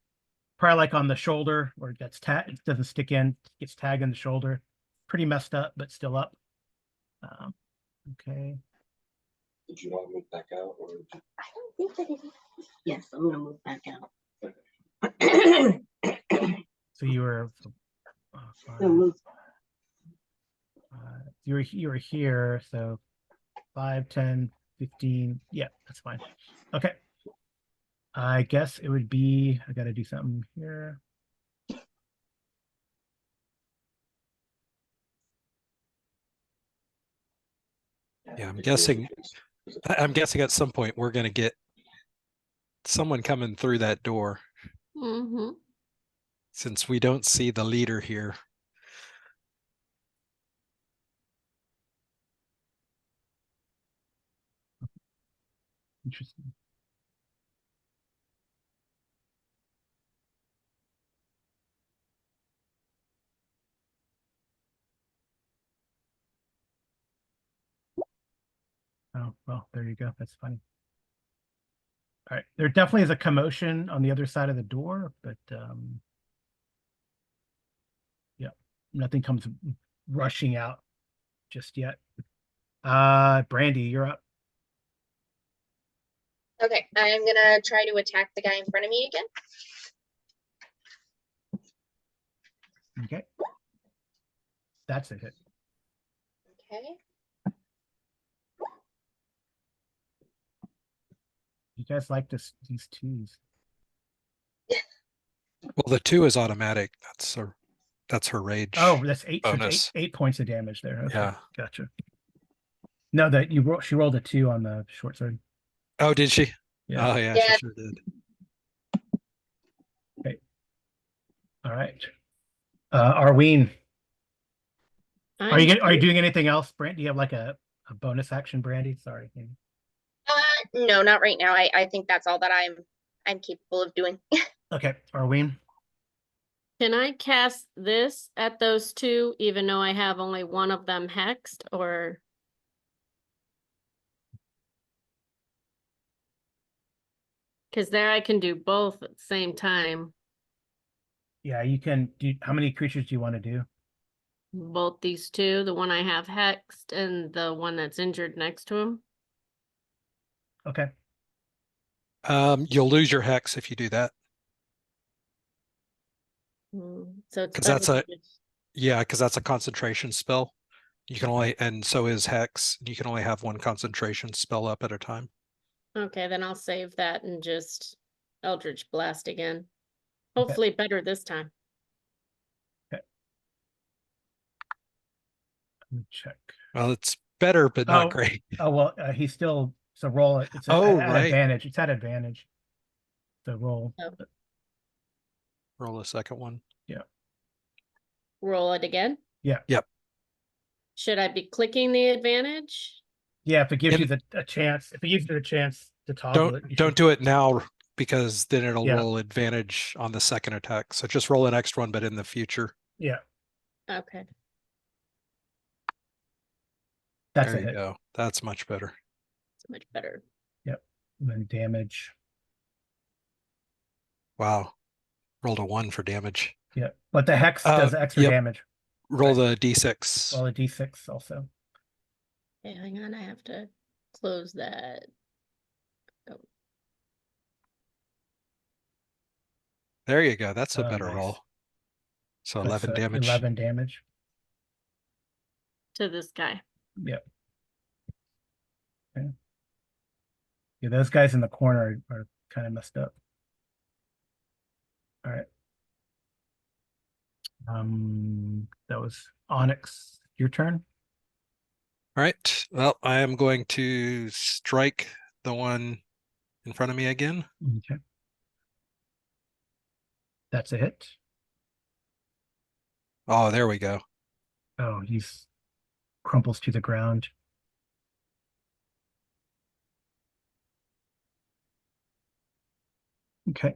[SPEAKER 1] probably like on the shoulder, or it gets tagged. It doesn't stick in, gets tagged in the shoulder. Pretty messed up, but still up. Okay.
[SPEAKER 5] Did you want to move back out or?
[SPEAKER 4] I don't think that it is.
[SPEAKER 6] Yes, I'm gonna move back out.
[SPEAKER 1] So you were
[SPEAKER 6] Gonna move.
[SPEAKER 1] you were here, so 5, 10, 15. Yeah, that's fine. Okay. I guess it would be, I gotta do something here.
[SPEAKER 3] yeah, I'm guessing at some point we're gonna get someone coming through that door,
[SPEAKER 2] Mm-hmm.
[SPEAKER 3] since we don't see the leader here.
[SPEAKER 1] Interesting. Oh, well, there you go. That's funny. All right. There definitely is a commotion on the other side of the door, but yeah, nothing comes rushing out just yet. Brandy, you're up.
[SPEAKER 4] Okay, I'm gonna try to attack the guy in front of me again.
[SPEAKER 1] Okay. That's a hit.
[SPEAKER 4] Okay.
[SPEAKER 1] You guys like these 2s.
[SPEAKER 3] Well, the 2 is automatic. That's her rage.
[SPEAKER 1] Oh, that's 8. So it's
[SPEAKER 3] bonus.
[SPEAKER 1] 8 points of damage there. Okay,
[SPEAKER 3] Yeah.
[SPEAKER 1] gotcha. No, that she rolled a 2 on the short sword.
[SPEAKER 3] Oh, did she?
[SPEAKER 1] Yeah.
[SPEAKER 3] Oh, yeah,
[SPEAKER 4] Yeah.
[SPEAKER 3] she sure did.
[SPEAKER 1] All right. Arween, are you doing anything else, Brand? Do you have like a bonus action, Brandy? Sorry.
[SPEAKER 4] No, not right now. I think that's all that I'm capable of doing.
[SPEAKER 1] Okay, Arween.
[SPEAKER 2] Can I cast this at those 2, even though I have only one of them hexed, or? Because there I can do both at the same time.
[SPEAKER 1] Yeah, you can do. How many creatures do you want to do?
[SPEAKER 2] Both these 2, the one I have hexed and the one that's injured next to him.
[SPEAKER 1] Okay.
[SPEAKER 3] You'll lose your hex if you do that.
[SPEAKER 2] So it's
[SPEAKER 3] 'Cause
[SPEAKER 2] better
[SPEAKER 3] that's
[SPEAKER 2] to
[SPEAKER 3] a- Yeah, because that's a concentration spell. You can only, and so is hex. You can only have one concentration spell up at a time.
[SPEAKER 2] Okay, then I'll save that and just Eldritch Blast again.
[SPEAKER 1] Okay.
[SPEAKER 2] Hopefully better this time.
[SPEAKER 1] Let me check.
[SPEAKER 3] Well, it's better, but not
[SPEAKER 1] Oh.
[SPEAKER 3] great.
[SPEAKER 1] Oh well, he's still. So roll it. It's
[SPEAKER 3] Oh,
[SPEAKER 1] at
[SPEAKER 3] right.
[SPEAKER 1] advantage. It's at advantage. So roll.
[SPEAKER 2] Oh.
[SPEAKER 3] Roll a second one.
[SPEAKER 2] Roll it again.
[SPEAKER 1] Yeah.
[SPEAKER 3] Yep.
[SPEAKER 2] Should I be clicking the advantage?
[SPEAKER 1] Yeah, if it gives
[SPEAKER 3] And-
[SPEAKER 1] you a chance, if it gives you a chance to toggle it, you
[SPEAKER 3] Don't
[SPEAKER 1] should-
[SPEAKER 3] do it now, because then it'll
[SPEAKER 1] Yeah.
[SPEAKER 3] roll advantage on the second attack. So just roll an extra one, but in the future.
[SPEAKER 1] Yeah,
[SPEAKER 2] Okay.
[SPEAKER 1] that's
[SPEAKER 3] There
[SPEAKER 1] a
[SPEAKER 3] you
[SPEAKER 1] hit.
[SPEAKER 3] go. That's much better.
[SPEAKER 2] It's much better.
[SPEAKER 1] Yep. And then damage.
[SPEAKER 3] Wow. Rolled a 1 for damage.
[SPEAKER 1] Yeah, but the hex does extra
[SPEAKER 3] yep.
[SPEAKER 1] damage.
[SPEAKER 3] Roll the D6.
[SPEAKER 1] Well, a d6 also.
[SPEAKER 2] Okay, hang on, I have to close that.
[SPEAKER 3] There you go. That's a
[SPEAKER 1] Oh,
[SPEAKER 3] better
[SPEAKER 1] nice.
[SPEAKER 3] roll. So
[SPEAKER 1] That's
[SPEAKER 3] 11 damage.
[SPEAKER 1] 11 damage.
[SPEAKER 2] To this guy.
[SPEAKER 1] Yep. Okay. Yeah, those guys in the corner are kind of messed up. All right. That was Onyx. Your turn.
[SPEAKER 3] All right. Well, I am going to strike the one in front of me again.
[SPEAKER 1] Okay. That's a hit.
[SPEAKER 3] Oh, there we go.
[SPEAKER 1] Oh, he's crumples to the ground. Okay.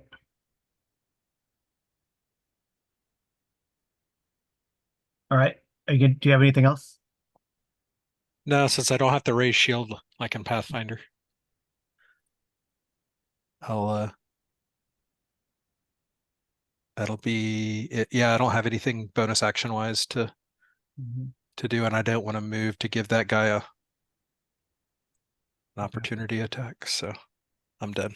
[SPEAKER 1] All right. Do you have anything else?
[SPEAKER 3] No, since I don't have to raise shield like in Pathfinder. I'll that'll be it. Yeah, I don't have anything bonus action wise to do, and I don't want to move to give that guy an opportunity attack, so I'm done.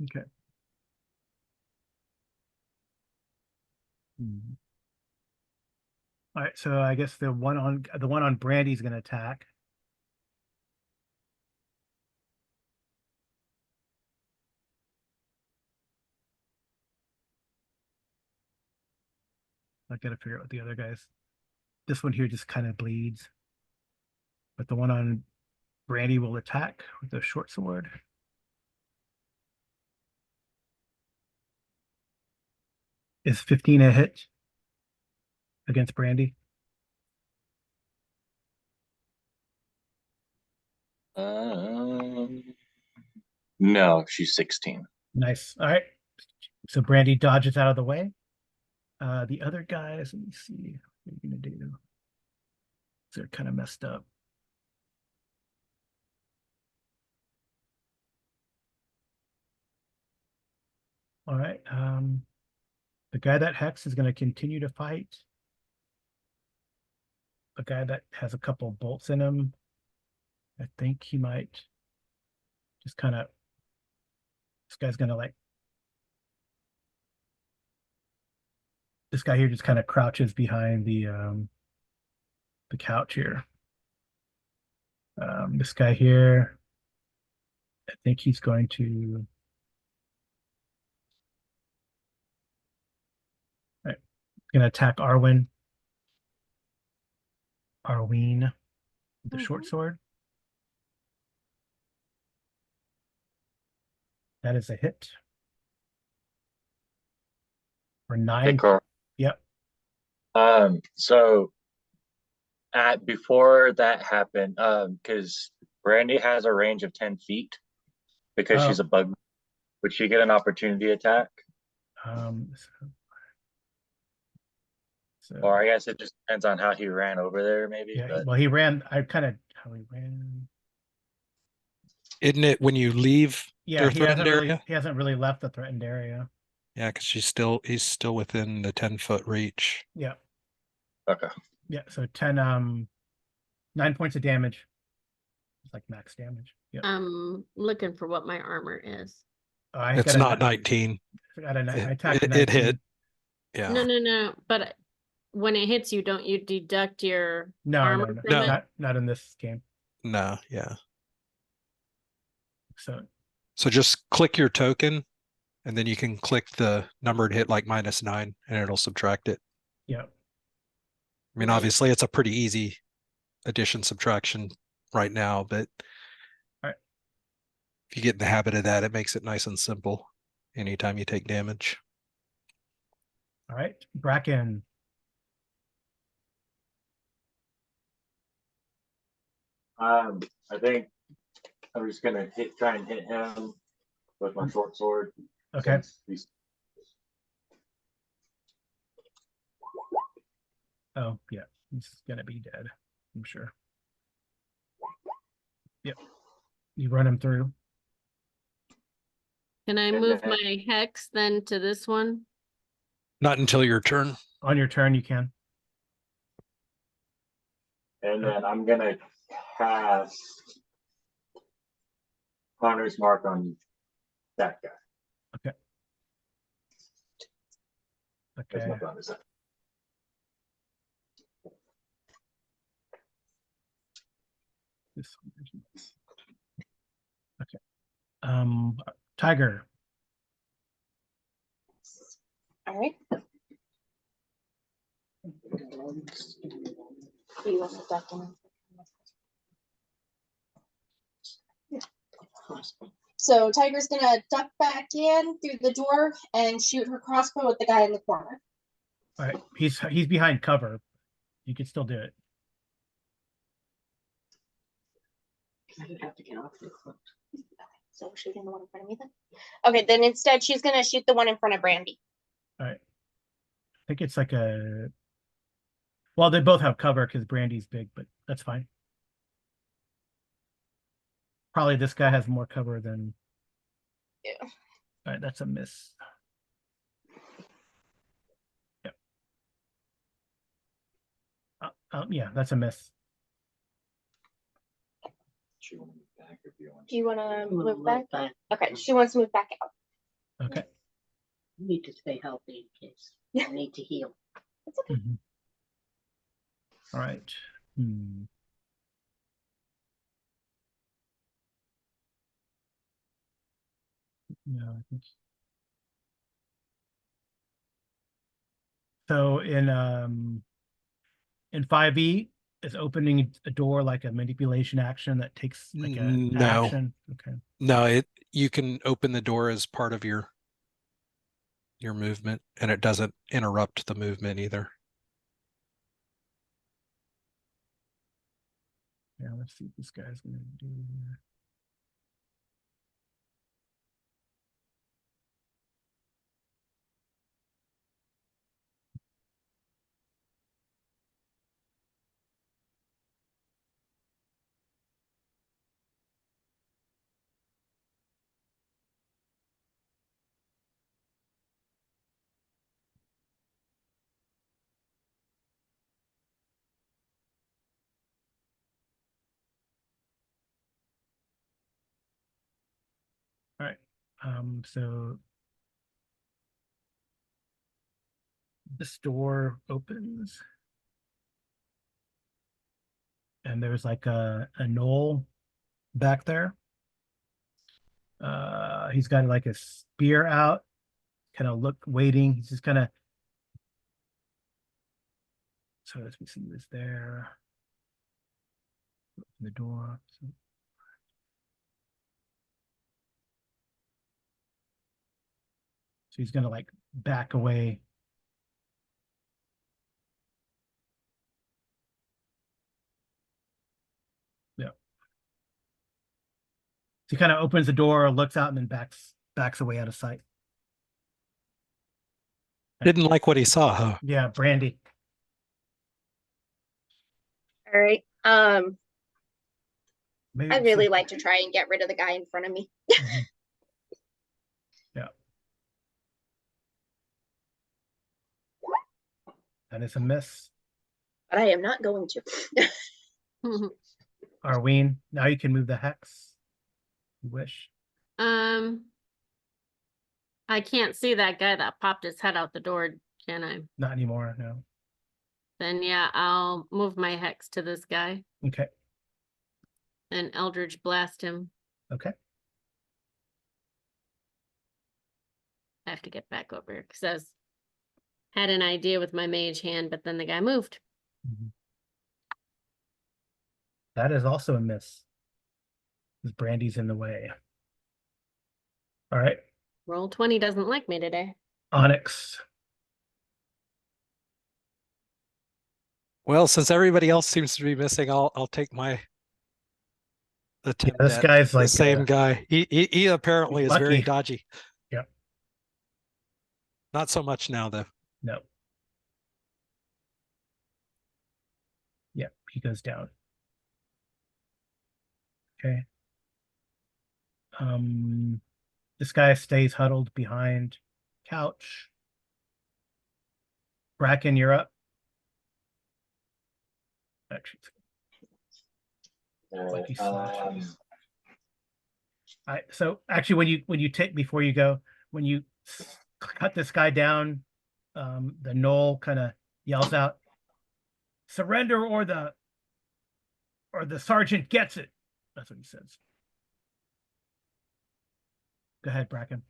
[SPEAKER 1] Okay. All right, so I guess the one on Brandy's gonna attack. I gotta figure out what the other guys. This one here just kind of bleeds, but the one on Brandy will attack with a short sword. Is 15 a hit against Brandy?
[SPEAKER 8] No, she's 16.
[SPEAKER 1] Nice. All right. So Brandy dodges out of the way. The other guys, let me see what are you gonna do. They're kind of messed up. All right. The guy that Hex is going to continue to fight. A guy that has a couple bolts in him. I think he might just kind of. This guy's going to like. This guy here just kind of crouches behind the couch here. This guy here, I think he's going to. Right, going to attack Arwen. Arween with the short sword. That is a hit. For 9.
[SPEAKER 8] Hey, Carl.
[SPEAKER 1] Yep.
[SPEAKER 8] So before that happened, because Brandy has a range of 10 feet because she's a bug, would she get an opportunity attack?
[SPEAKER 1] So,
[SPEAKER 8] Or I guess it just depends on how he ran over there, maybe.
[SPEAKER 1] yeah,
[SPEAKER 8] But
[SPEAKER 1] well, he ran. I kind of how he ran.
[SPEAKER 3] Isn't it when you leave
[SPEAKER 1] Yeah,
[SPEAKER 3] their
[SPEAKER 1] he
[SPEAKER 3] threatened
[SPEAKER 1] hasn't
[SPEAKER 3] area?
[SPEAKER 1] he hasn't really left the threatened area.
[SPEAKER 3] Yeah, because he's still within the 10-foot reach.
[SPEAKER 1] Yeah.
[SPEAKER 8] okay.
[SPEAKER 1] Yeah, so 10 9 points of damage. It's like max damage. Yeah.
[SPEAKER 2] I'm looking for what my armor is.
[SPEAKER 1] I
[SPEAKER 3] It's
[SPEAKER 1] got
[SPEAKER 3] not 19.
[SPEAKER 1] I attacked
[SPEAKER 3] It
[SPEAKER 1] 19.
[SPEAKER 3] hit. Yeah.
[SPEAKER 2] No. But when it hits you, don't you deduct your
[SPEAKER 1] No,
[SPEAKER 2] armor
[SPEAKER 1] no,
[SPEAKER 2] from it?
[SPEAKER 1] not in this game.
[SPEAKER 3] No, yeah.
[SPEAKER 1] So
[SPEAKER 3] just click your token, and then you can click the numbered hit like -9, and it'll subtract it.
[SPEAKER 1] yeah.
[SPEAKER 3] I mean,
[SPEAKER 2] Right.
[SPEAKER 3] obviously, it's a pretty easy addition subtraction right now, but
[SPEAKER 1] Right.
[SPEAKER 3] if you get in the habit of that, it makes it nice and simple anytime you take damage.
[SPEAKER 1] All right. Bracken.
[SPEAKER 5] I think I'm just gonna try and hit him with my short sword.
[SPEAKER 1] Okay. Oh, yeah. He's gonna be dead, I'm sure. Yep. You run him through.
[SPEAKER 2] Can I move my hex then to this one?
[SPEAKER 3] Not until your turn.
[SPEAKER 1] On your turn, you can.
[SPEAKER 5] And then I'm gonna cast Hunter's Mark on that guy.
[SPEAKER 1] Okay.
[SPEAKER 5] That's my bonus.
[SPEAKER 1] Okay. Tiger.
[SPEAKER 4] All right. Do you want the document? So Tiger's gonna duck back in through the door and shoot her crossbow at the guy in the corner.
[SPEAKER 1] All right, he's behind cover. You can still do it.
[SPEAKER 6] I would have to get off the hook.
[SPEAKER 4] So we're shooting the one in front of me then? Okay, then instead she's gonna shoot the one in front of Brandy.
[SPEAKER 1] All right. I think it's like a. Well, they both have cover because Brandy's big, but that's fine. Probably this guy has more cover than.
[SPEAKER 4] Yeah.
[SPEAKER 1] All right, that's a miss. Yep. Yeah, that's a miss.
[SPEAKER 4] Do you want to move
[SPEAKER 6] Move
[SPEAKER 4] back?
[SPEAKER 6] back.
[SPEAKER 4] Okay, she wants to move back out.
[SPEAKER 1] Okay.
[SPEAKER 6] You need to stay healthy in case
[SPEAKER 4] Yeah.
[SPEAKER 6] you need to heal.
[SPEAKER 4] It's okay.
[SPEAKER 1] Mhm. All right. No, I think. So in 5e, is opening a door like a manipulation action that takes like an
[SPEAKER 3] No.
[SPEAKER 1] action? Okay.
[SPEAKER 3] No, you can open the door as part of your movement, and it doesn't interrupt the movement either.
[SPEAKER 1] Yeah, let's see what this guy's gonna do here. All right. So this door opens and there's like a knoll back there. He's got like a spear out, kind of waiting. He's just kind of. So as we see this there. Open the door. So he's gonna like back away. Yeah. So he kind of opens the door, looks out, and then backs away out of sight.
[SPEAKER 3] Didn't like what he saw, huh?
[SPEAKER 1] Yeah, Brandy.
[SPEAKER 4] All right.
[SPEAKER 1] Maybe
[SPEAKER 4] I'd
[SPEAKER 1] it's
[SPEAKER 4] really like to try and get rid of the guy in front of me.
[SPEAKER 1] Mhm. Yeah. That is a miss.
[SPEAKER 4] But I am not going to.
[SPEAKER 1] Arween, now you can move the hex. You wish.
[SPEAKER 2] I can't see that guy that popped his head out the door, can I?
[SPEAKER 1] Not anymore, no.
[SPEAKER 2] Then yeah, I'll move my hex to this guy
[SPEAKER 1] Okay.
[SPEAKER 2] and Eldritch blast him.
[SPEAKER 1] Okay.
[SPEAKER 2] I have to get back over here because had an idea with my mage hand, but then the guy moved.
[SPEAKER 1] Mhm. That is also a miss. Because Brandy's in the way. All right.
[SPEAKER 2] Roll 20 doesn't like me today.
[SPEAKER 1] Onyx.
[SPEAKER 3] Well, since everybody else seems to be missing, I'll take my attempt
[SPEAKER 1] this
[SPEAKER 3] at
[SPEAKER 1] guy's
[SPEAKER 3] the
[SPEAKER 1] like
[SPEAKER 3] same guy. He apparently is very
[SPEAKER 1] lucky.
[SPEAKER 3] dodgy.
[SPEAKER 1] Yep.
[SPEAKER 3] Not so much now, though.
[SPEAKER 1] No. Yep, he goes down. Okay. This guy stays huddled behind couch. Bracken, you're up. Actually, lucky slash. So actually, when you take before you go, when you cut this guy down, the knoll kind of yells out, "Surrender, or the sergeant gets it." That's what he says. Go ahead, Bracken.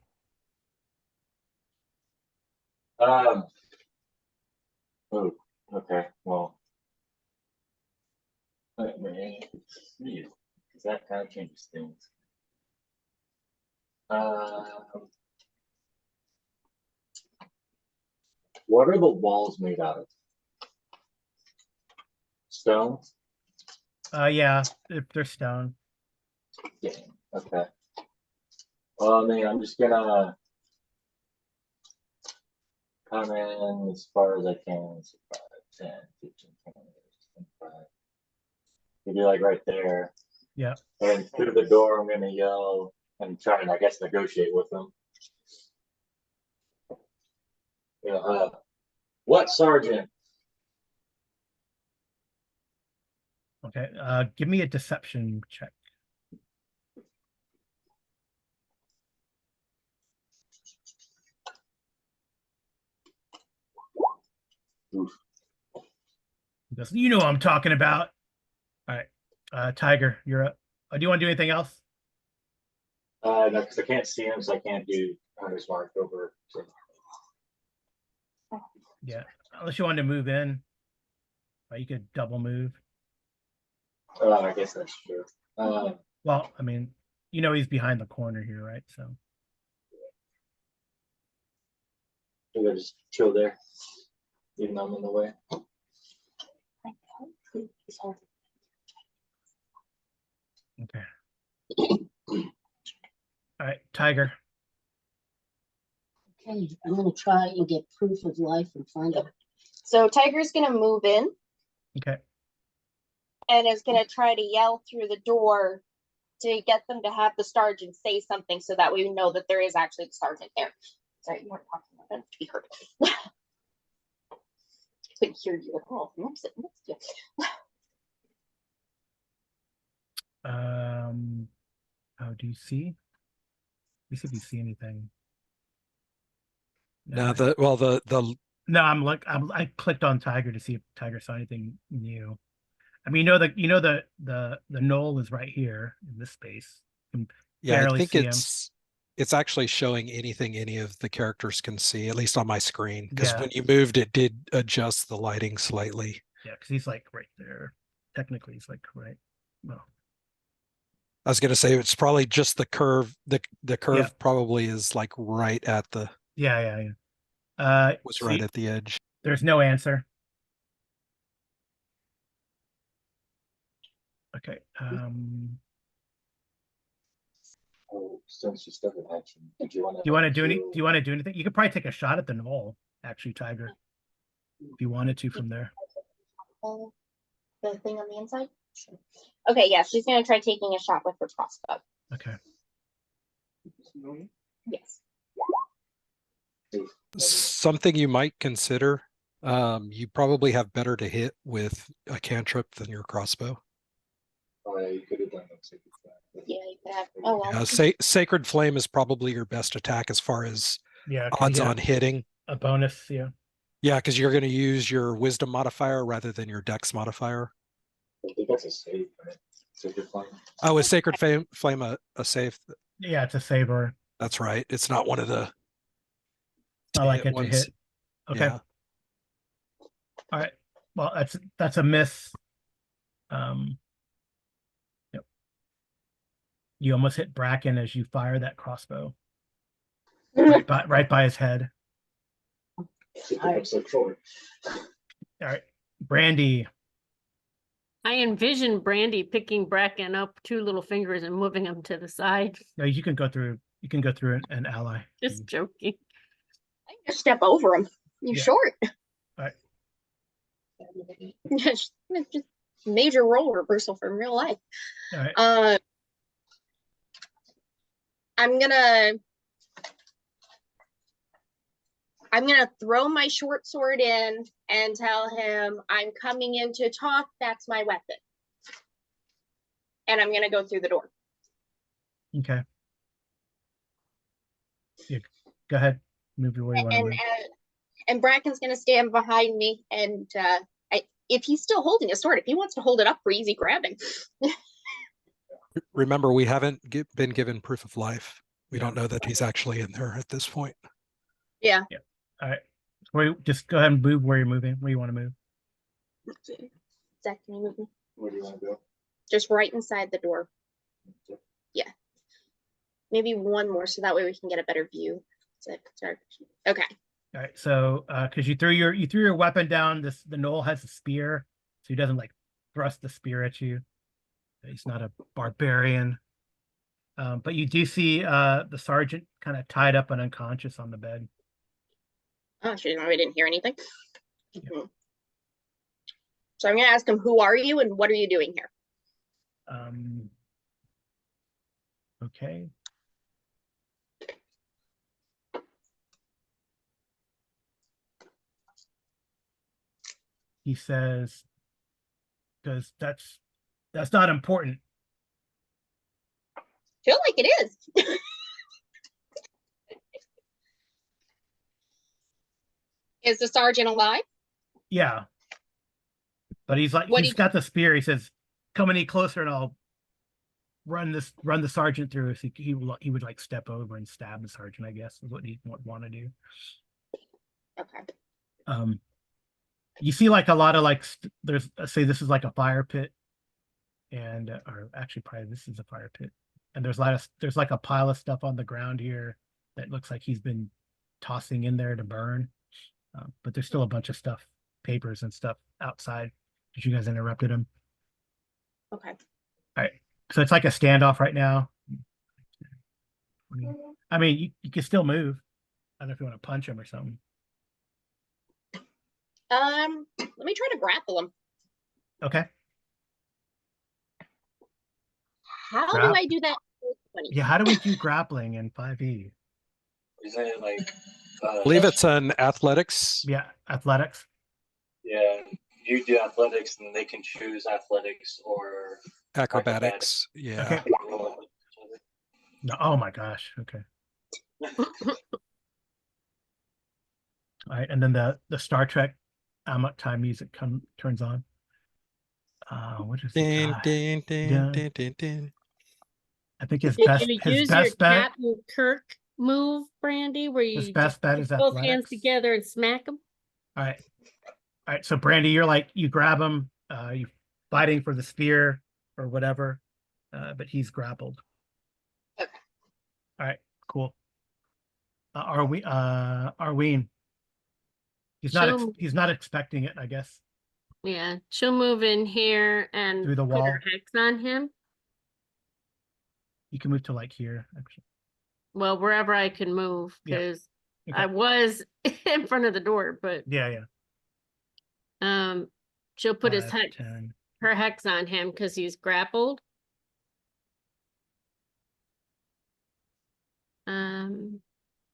[SPEAKER 5] Oh, okay. Well, let me see, because that kind of changes things. What are the walls made out of? Stone?
[SPEAKER 1] Yeah, they're stone.
[SPEAKER 5] Yeah. Okay. Well, I mean, I'm just gonna come in as far as I can. So 5, 10, 15, 20, 25. Maybe like right there.
[SPEAKER 1] Yeah.
[SPEAKER 5] And through the door, I'm gonna yell and try and, I guess, negotiate with them. Yeah. What, Sergeant?
[SPEAKER 1] Okay. Give me a deception check.
[SPEAKER 5] Oof.
[SPEAKER 1] He goes, you know what I'm talking about. All right. Tiger, you're up. Do you want to do anything else?
[SPEAKER 5] No, because I can't see him, so I can't do Hunter's Mark over. So.
[SPEAKER 1] Yeah. Unless you wanted to move in. You could double move.
[SPEAKER 5] I guess that's true.
[SPEAKER 1] Well, I mean, you know he's behind the corner here, right? So
[SPEAKER 5] Maybe I just chill there, even though I'm in the way.
[SPEAKER 1] okay. All right, Tiger.
[SPEAKER 6] Okay, I'm gonna try and get proof of life and find out.
[SPEAKER 4] So Tiger's gonna move in
[SPEAKER 1] Okay.
[SPEAKER 4] and is gonna try to yell through the door to get them to have the sergeant say something so that we know that there is actually the sergeant there. Sorry, you weren't talking about that to be heard. Couldn't hear you at all. I'm sitting next to you.
[SPEAKER 1] How do you see? Let me see if you see anything.
[SPEAKER 3] No, the
[SPEAKER 1] No, I clicked on Tiger to see if Tiger saw anything new. I mean, the knoll is right here in this space. You can
[SPEAKER 3] yeah, I
[SPEAKER 1] barely
[SPEAKER 3] think
[SPEAKER 1] see him.
[SPEAKER 3] it's actually showing anything any of the characters can see, at least on my screen. Because
[SPEAKER 1] Yeah.
[SPEAKER 3] when you moved, it did adjust the lighting slightly.
[SPEAKER 1] Yeah, because he's like right there. Technically, he's like right. Well,
[SPEAKER 3] I was gonna say it's probably just the curve. The curve
[SPEAKER 1] Yeah.
[SPEAKER 3] probably is like right at the
[SPEAKER 1] yeah.
[SPEAKER 3] was
[SPEAKER 1] See,
[SPEAKER 3] right at the edge.
[SPEAKER 1] there's no answer. Okay.
[SPEAKER 5] Oh, since you started action, did you want to?
[SPEAKER 1] Do you want to do anything? You could probably take a shot at the knoll, actually, Tiger, if you wanted to from there.
[SPEAKER 4] The thing on the inside? Sure. Okay, yeah, she's gonna try taking a shot with her crossbow.
[SPEAKER 1] Okay.
[SPEAKER 4] Yes.
[SPEAKER 3] Something you might consider. You probably have better to hit with a cantrip than your crossbow.
[SPEAKER 5] Oh, yeah, you could have done that.
[SPEAKER 4] Yeah, you could have. Oh well.
[SPEAKER 3] Sacred Flame is probably your best attack as far as
[SPEAKER 1] Yeah.
[SPEAKER 3] odds on hitting.
[SPEAKER 1] A bonus, yeah.
[SPEAKER 3] Yeah, because you're going to use your Wisdom modifier rather than your Dex modifier.
[SPEAKER 5] I think that's a save, right? Sacred Flame.
[SPEAKER 3] Oh, is Sacred Flame a save?
[SPEAKER 1] Yeah, it's a saber.
[SPEAKER 3] That's right. It's not one of the.
[SPEAKER 1] I like it
[SPEAKER 3] ones.
[SPEAKER 1] to hit. Okay.
[SPEAKER 3] Yeah.
[SPEAKER 1] All right. Well, that's a miss. Yep. You almost hit Bracken as you fire that crossbow. right by his head.
[SPEAKER 5] I'm so short.
[SPEAKER 1] All right. Brandy.
[SPEAKER 2] I envision Brandy picking Bracken up 2 little fingers and moving him to the side.
[SPEAKER 1] No, you can go through an ally.
[SPEAKER 2] Just joking.
[SPEAKER 4] I can just step over him. You're
[SPEAKER 1] Yeah.
[SPEAKER 4] short.
[SPEAKER 1] All right.
[SPEAKER 4] just major role reversal from real life.
[SPEAKER 1] All right.
[SPEAKER 4] I'm gonna throw my short sword in and tell him I'm coming in to talk. That's my weapon. And I'm gonna go through the door.
[SPEAKER 1] Okay. Yeah. Go ahead. Move your way.
[SPEAKER 4] And Bracken's gonna stand behind me, and if he's still holding a sword, if he wants to hold it up for easy grabbing.
[SPEAKER 3] Remember, we haven't been given proof of life. We don't know that he's actually in there at this point.
[SPEAKER 2] Yeah.
[SPEAKER 1] All right. Wait, just go ahead and move where you're moving. Where you want to move.
[SPEAKER 4] Zach, can you move me?
[SPEAKER 5] Where do you want to go?
[SPEAKER 4] Just right inside the door. Yeah. Maybe one more so that way we can get a better view. Sorry. Okay.
[SPEAKER 1] All right. So because you threw your weapon down, the knoll has a spear, so he doesn't like thrust the spear at you. He's not a barbarian. But you do see the sergeant kind of tied up and unconscious on the bed.
[SPEAKER 4] Oh, she didn't hear anything. So I'm gonna ask him, who are you and what are you doing here?
[SPEAKER 1] Okay. He says, because that's not important.
[SPEAKER 4] Feel like it is. Is the sergeant alive?
[SPEAKER 1] Yeah. But he's like,
[SPEAKER 4] What
[SPEAKER 1] he's got the spear. He says, come any closer and I'll run the sergeant through. So he would like step over and stab the sergeant, I guess, is what he would want to do.
[SPEAKER 4] Okay.
[SPEAKER 1] You see like a lot of like, there's, say this is like a fire pit. And, or actually probably this is a fire pit. And there's like a pile of stuff on the ground here that looks like he's been tossing in there to burn. But there's still a bunch of stuff, papers and stuff outside. Did you guys interrupted him?
[SPEAKER 4] Okay.
[SPEAKER 1] All right. So it's like a standoff right now. I mean, you can still move. I don't know if you want to punch him or something.
[SPEAKER 4] Let me try to grapple him.
[SPEAKER 1] Okay.
[SPEAKER 4] How do I do that?
[SPEAKER 1] Yeah, how do we do grappling in 5e?
[SPEAKER 5] Isn't it like?
[SPEAKER 3] I believe it's an athletics.
[SPEAKER 1] Yeah, athletics.
[SPEAKER 5] Yeah, you do athletics, and they can choose athletics or
[SPEAKER 3] Acrobatics. Yeah.
[SPEAKER 1] Okay. No, oh my gosh. Okay. All right, and then the Star Trek Amok time music turns on. What is
[SPEAKER 3] Din,
[SPEAKER 1] it?
[SPEAKER 3] din, din,
[SPEAKER 1] Yeah.
[SPEAKER 3] din, din, din.
[SPEAKER 1] I think his
[SPEAKER 2] Did
[SPEAKER 1] best
[SPEAKER 2] you
[SPEAKER 1] his
[SPEAKER 2] use
[SPEAKER 1] best
[SPEAKER 2] your
[SPEAKER 1] bet
[SPEAKER 2] Captain Kirk move, Brandy, where
[SPEAKER 1] his
[SPEAKER 2] you
[SPEAKER 1] best
[SPEAKER 2] just
[SPEAKER 1] bet
[SPEAKER 2] put
[SPEAKER 1] is
[SPEAKER 2] both hands
[SPEAKER 1] athletics.
[SPEAKER 2] together and smack them?
[SPEAKER 1] All right. All right. So Brandy, you're like you grab him, you fighting for the spear or whatever, but he's grappled.
[SPEAKER 4] Okay.
[SPEAKER 1] All right, cool. Arween. He's not expecting it, I guess.
[SPEAKER 2] Yeah, she'll move in here and
[SPEAKER 1] Through the
[SPEAKER 2] put
[SPEAKER 1] wall.
[SPEAKER 2] her hex on him.
[SPEAKER 1] You can move to like here, actually.
[SPEAKER 2] Well, wherever I can move,
[SPEAKER 1] Yeah.
[SPEAKER 2] because
[SPEAKER 1] Okay.
[SPEAKER 2] I was in front of the door, but
[SPEAKER 1] Yeah.
[SPEAKER 2] she'll put
[SPEAKER 1] 5,
[SPEAKER 2] her hex on him because he's grappled.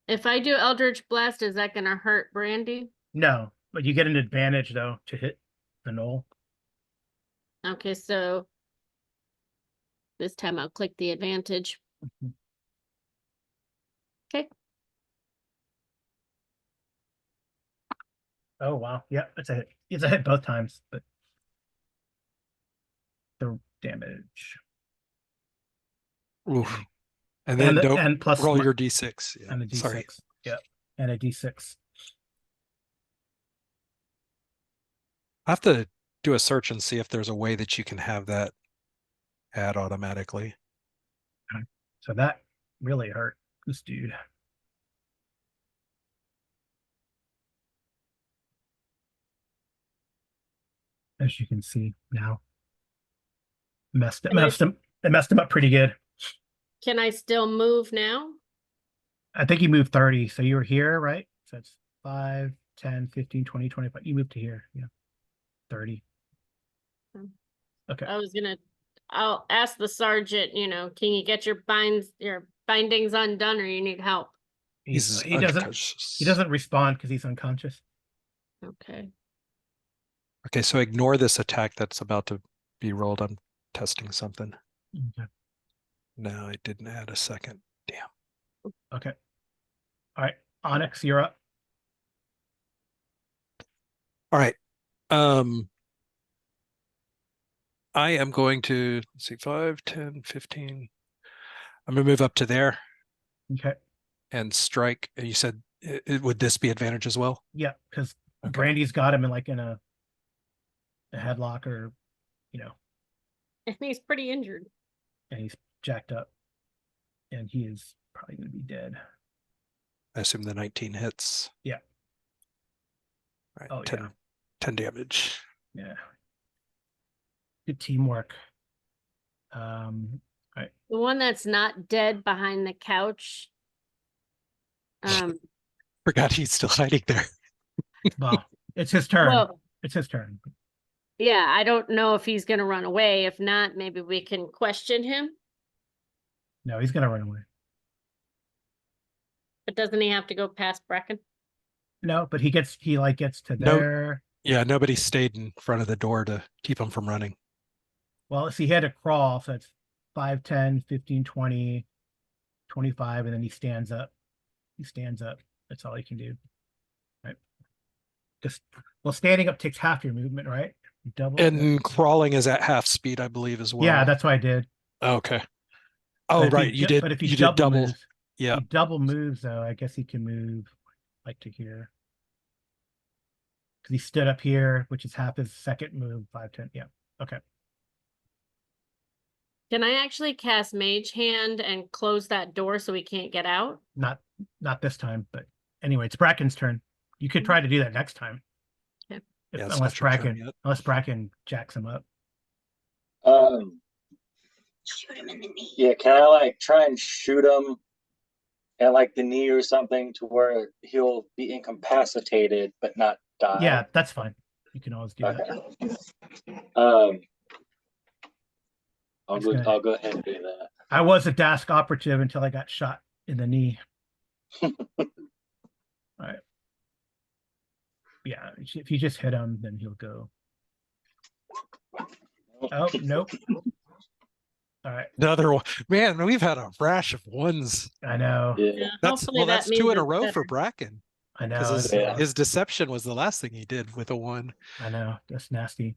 [SPEAKER 2] If I do Eldritch Blast, is that gonna hurt Brandy?
[SPEAKER 1] No, but you get an advantage though to hit the knoll.
[SPEAKER 2] Okay, so this time I'll click the advantage. Okay.
[SPEAKER 1] Oh wow, yeah, it's a hit. It's a hit both times, but the damage.
[SPEAKER 3] Oof. And then don't
[SPEAKER 1] plus
[SPEAKER 3] roll your d6. Yeah.
[SPEAKER 1] and a d6.
[SPEAKER 3] Sorry.
[SPEAKER 1] Yeah, and a d6.
[SPEAKER 3] I have to do a search and see if there's a way that you can have that add automatically.
[SPEAKER 1] So that really hurt this dude. As you can see now. It messed him up pretty good.
[SPEAKER 2] Can I still move now?
[SPEAKER 1] I think you moved 30. So you were here, right? So it's 5, 10, 15, 20, 25. You moved to here. Yeah. 30. Okay.
[SPEAKER 2] I'll ask the sergeant, can you get your bindings undone or you need help?
[SPEAKER 1] He doesn't respond because he's unconscious.
[SPEAKER 2] Okay.
[SPEAKER 3] Okay, so ignore this attack that's about to be rolled. I'm testing something.
[SPEAKER 1] Okay.
[SPEAKER 3] No, I didn't add a second. Damn.
[SPEAKER 1] Okay. All right. Onyx, you're up.
[SPEAKER 3] All right. I am going to, let's see, 5, 10, 15. I'm going to move up to there.
[SPEAKER 1] Okay.
[SPEAKER 3] and strike. And you said would this be advantage as well?
[SPEAKER 1] Yeah, because
[SPEAKER 3] Okay.
[SPEAKER 1] Brandy's got him in a headlock, or
[SPEAKER 2] And he's pretty injured.
[SPEAKER 1] and he's jacked up, and he is probably going to be dead.
[SPEAKER 3] I assume the 19 hits.
[SPEAKER 1] Yeah.
[SPEAKER 3] All right,
[SPEAKER 1] Oh,
[SPEAKER 3] 10,
[SPEAKER 1] yeah.
[SPEAKER 3] 10 damage.
[SPEAKER 1] Yeah. Good teamwork.
[SPEAKER 2] The one that's not dead behind the couch.
[SPEAKER 3] Forgot he's still hiding there.
[SPEAKER 1] Well, it's his turn.
[SPEAKER 2] Well,
[SPEAKER 1] It's his turn.
[SPEAKER 2] yeah, I don't know if he's gonna run away. If not, maybe we can question him.
[SPEAKER 1] No, he's going to run away.
[SPEAKER 2] But doesn't he have to go past Bracken?
[SPEAKER 1] No, but he gets to
[SPEAKER 3] No.
[SPEAKER 1] there.
[SPEAKER 3] Yeah, nobody stayed in front of the door to keep him from running.
[SPEAKER 1] Well, see, he had to crawl, so it's 5, 10, 15, 20, 25, and then he stands up. He stands up. That's all he can do. Right. Well, standing up takes half your movement, right? Double.
[SPEAKER 3] And crawling is at half speed, I believe, as well.
[SPEAKER 1] Yeah, that's what I did.
[SPEAKER 3] Okay.
[SPEAKER 1] But
[SPEAKER 3] Oh,
[SPEAKER 1] if he
[SPEAKER 3] right. You
[SPEAKER 1] du-
[SPEAKER 3] did.
[SPEAKER 1] But if he
[SPEAKER 3] You did double.
[SPEAKER 1] moves,
[SPEAKER 3] Yeah.
[SPEAKER 1] he double moves, though, I guess he can move like to here. Because he stood up here, which is half his second move, 5, 10. Yeah. Okay.
[SPEAKER 2] Can I actually cast Mage Hand and close that door so we can't get out?
[SPEAKER 1] Not this time, but anyway, it's Bracken's turn. You could try to do that next time.
[SPEAKER 2] Okay.
[SPEAKER 3] Yeah, it's
[SPEAKER 1] Unless
[SPEAKER 3] not your turn yet.
[SPEAKER 1] Bracken jacks him up.
[SPEAKER 6] Shoot him in the knee.
[SPEAKER 8] Yeah, can I like try and shoot him at like the knee or something to where he'll be incapacitated but not die?
[SPEAKER 1] Yeah, that's fine. You can always do that.
[SPEAKER 8] I'll go ahead and do that.
[SPEAKER 1] I was a Dask operative until I got shot in the knee. All right. Yeah, if you just hit him, then he'll go. Oh, nope. All right.
[SPEAKER 3] Another one. Man, we've had a rash of ones.
[SPEAKER 1] I know.
[SPEAKER 8] Yeah.
[SPEAKER 3] That's
[SPEAKER 2] Hopefully
[SPEAKER 3] that's
[SPEAKER 2] that
[SPEAKER 3] 2
[SPEAKER 2] means
[SPEAKER 3] in a
[SPEAKER 2] it's
[SPEAKER 3] row
[SPEAKER 2] better.
[SPEAKER 3] for Bracken.
[SPEAKER 1] I know.
[SPEAKER 3] Because
[SPEAKER 8] Yeah.
[SPEAKER 3] his deception was the last thing he did with a 1.
[SPEAKER 1] I know. That's nasty.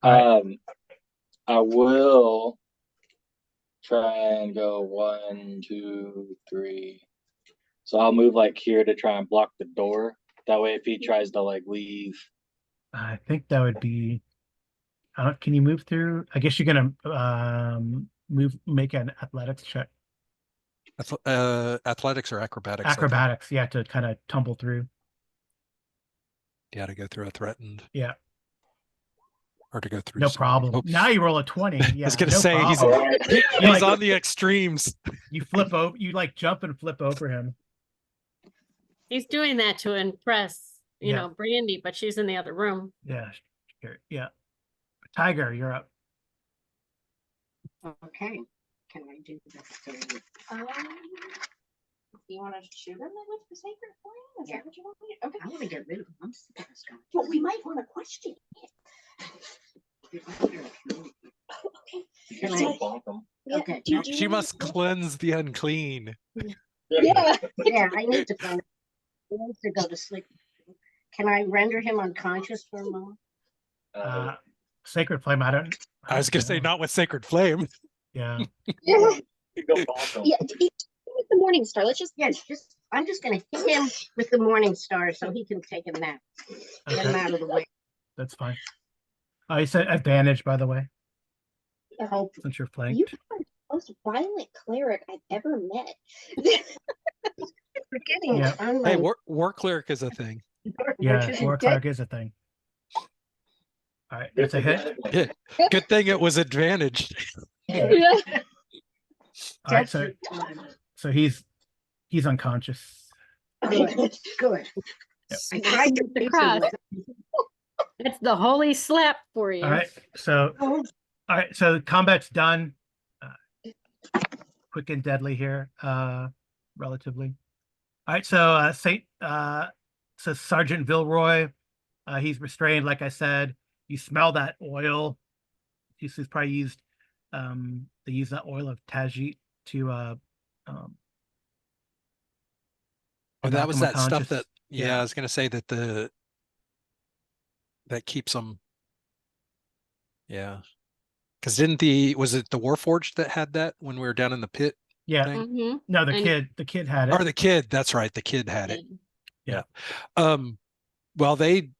[SPEAKER 1] All right.
[SPEAKER 8] I will try and go 1, 2, 3. So I'll move like here to try and block the door. That way, if he tries to like leave,
[SPEAKER 1] I think that would be. Can you move through? I guess you're gonna make an athletics check.
[SPEAKER 3] Athletics or acrobatics? I think.
[SPEAKER 1] Acrobatics, yeah, to kind of tumble through.
[SPEAKER 3] Yeah, to go through a threatened.
[SPEAKER 1] Yeah.
[SPEAKER 3] Or to go through.
[SPEAKER 1] No
[SPEAKER 3] some-
[SPEAKER 1] problem.
[SPEAKER 3] Oops.
[SPEAKER 1] Now you roll a 20. Yeah,
[SPEAKER 3] I was gonna
[SPEAKER 1] no
[SPEAKER 3] say
[SPEAKER 1] problem.
[SPEAKER 3] he's
[SPEAKER 1] like-
[SPEAKER 3] on the extremes.
[SPEAKER 1] You flip over. You like jump and flip over him.
[SPEAKER 2] He's doing that to impress, you
[SPEAKER 1] Yeah.
[SPEAKER 2] know, Brandy, but she's in the other room.
[SPEAKER 1] Yeah. Sure. Yeah. Tiger, you're up.
[SPEAKER 6] Okay. Can I do this thing?
[SPEAKER 4] You want to shoot him with the sacred flame? Is
[SPEAKER 6] Yeah.
[SPEAKER 4] that what you want me to? Okay.
[SPEAKER 6] I want to get rid of him. I'm sick of this guy.
[SPEAKER 4] Well, we might want to question it. Okay.
[SPEAKER 6] Can
[SPEAKER 8] still
[SPEAKER 6] I-
[SPEAKER 8] bonk him.
[SPEAKER 4] Yeah,
[SPEAKER 6] Okay.
[SPEAKER 4] do you
[SPEAKER 3] She
[SPEAKER 4] wanna-
[SPEAKER 3] must cleanse the unclean.
[SPEAKER 4] Yeah.
[SPEAKER 6] Yeah, I need to find. He wants to go to sleep. Can I render him unconscious for a moment?
[SPEAKER 1] Sacred flame.
[SPEAKER 3] I was gonna say
[SPEAKER 1] know.
[SPEAKER 3] not with sacred flame.
[SPEAKER 1] Yeah.
[SPEAKER 4] Yeah.
[SPEAKER 8] You go bonk him.
[SPEAKER 4] Yeah. With the morning star. Let's just.
[SPEAKER 6] Yes, I'm just gonna hit him with the morning star so he can take a nap. Get him
[SPEAKER 1] Okay.
[SPEAKER 6] out of the way.
[SPEAKER 1] That's fine. Oh, you said advantage, by the way,
[SPEAKER 6] Hope.
[SPEAKER 1] since you're
[SPEAKER 4] You
[SPEAKER 1] flanked.
[SPEAKER 4] are the most violent cleric I've ever met.
[SPEAKER 6] Forgetting
[SPEAKER 1] Yeah.
[SPEAKER 6] it's on
[SPEAKER 3] Hey,
[SPEAKER 6] my-
[SPEAKER 3] war cleric is a thing.
[SPEAKER 1] Yeah,
[SPEAKER 6] which is
[SPEAKER 1] war
[SPEAKER 6] dead.
[SPEAKER 1] clerk is a thing. All right, that's a hit.
[SPEAKER 3] Yeah. Good thing it was advantage.
[SPEAKER 4] Yeah.
[SPEAKER 1] All right,
[SPEAKER 6] Desperate time.
[SPEAKER 1] so he's unconscious.
[SPEAKER 6] Good. Good.
[SPEAKER 1] Yep.
[SPEAKER 6] I tried to
[SPEAKER 2] The
[SPEAKER 6] fix
[SPEAKER 2] cross.
[SPEAKER 6] it.
[SPEAKER 2] That's the holy slap for you.
[SPEAKER 1] All right, so combat's done. Quick and deadly here, relatively. All right, so so Sergeant Vilroy, he's restrained, like I said. You smell that oil. He's probably used they use that oil of Tajit to
[SPEAKER 3] Oh, that
[SPEAKER 1] knock
[SPEAKER 3] was
[SPEAKER 1] him
[SPEAKER 3] that stuff
[SPEAKER 1] unconscious.
[SPEAKER 3] that, yeah,
[SPEAKER 1] Yeah.
[SPEAKER 3] I was going to say that that keeps them. Yeah. Because was it the Warforged that had that when we were down in the pit
[SPEAKER 1] Yeah.
[SPEAKER 3] thing?
[SPEAKER 2] Mm-hmm.
[SPEAKER 1] No, the
[SPEAKER 2] And-
[SPEAKER 1] kid had
[SPEAKER 3] Or
[SPEAKER 1] it.
[SPEAKER 3] the kid, that's right, the kid had it.
[SPEAKER 1] Yeah.
[SPEAKER 3] Well, they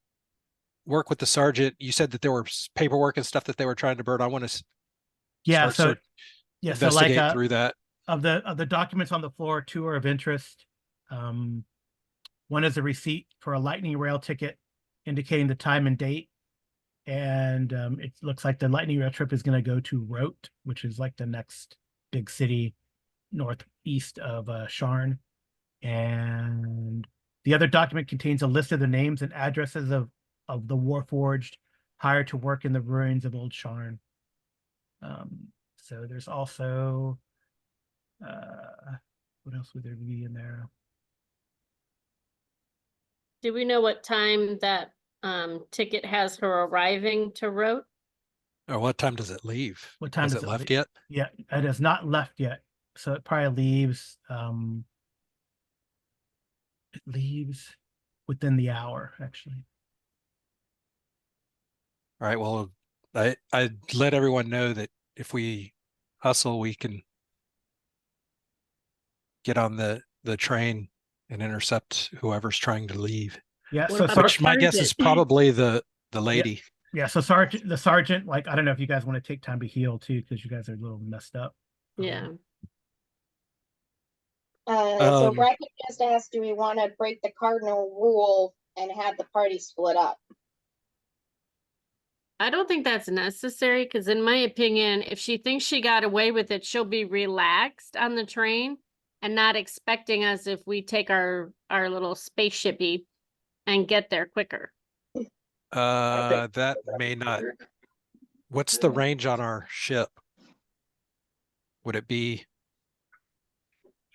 [SPEAKER 3] work with the sergeant. You said that there were paperwork and stuff that they were trying to burn. I want to
[SPEAKER 1] Yeah.
[SPEAKER 3] start
[SPEAKER 1] So yeah. So like
[SPEAKER 3] investigate through that.
[SPEAKER 1] of the documents on the floor, two are of interest. One is a receipt for a lightning rail ticket indicating the time and date. And it looks like the lightning rail trip is going to go to Rote, which is like the next big city northeast of Sharn. And the other document contains a list of the names and addresses of the Warforged hired to work in the ruins of Old Sharn. So there's also what else would there be in there?
[SPEAKER 2] Do we know what time that ticket has her arriving to Rote?
[SPEAKER 3] Or what time does it leave?
[SPEAKER 1] What time
[SPEAKER 3] Has
[SPEAKER 1] does
[SPEAKER 3] it
[SPEAKER 1] it
[SPEAKER 3] left
[SPEAKER 1] leave?
[SPEAKER 3] yet?
[SPEAKER 1] Yeah, it has not left yet. So it probably leaves it leaves within the hour, actually.
[SPEAKER 3] All right. Well, I let everyone know that if we hustle, we can get on the train and intercept whoever's trying to leave.
[SPEAKER 1] Yeah,
[SPEAKER 2] What
[SPEAKER 1] so
[SPEAKER 2] about
[SPEAKER 3] Which my guess is
[SPEAKER 2] Sergeant?
[SPEAKER 3] probably the lady.
[SPEAKER 1] yeah, so the sergeant, like I don't know if you guys want to take time to heal too, because you guys are a little messed up.
[SPEAKER 2] Yeah.
[SPEAKER 6] So
[SPEAKER 3] Um,
[SPEAKER 6] Brackett just asked, do we want to break the cardinal rule and have the party split up?
[SPEAKER 2] I don't think that's necessary because, in my opinion, if she thinks she got away with it, she'll be relaxed on the train and not expecting us if we take our little spaceshipy and get there quicker.
[SPEAKER 3] that may not. What's the range on our ship? Would it be?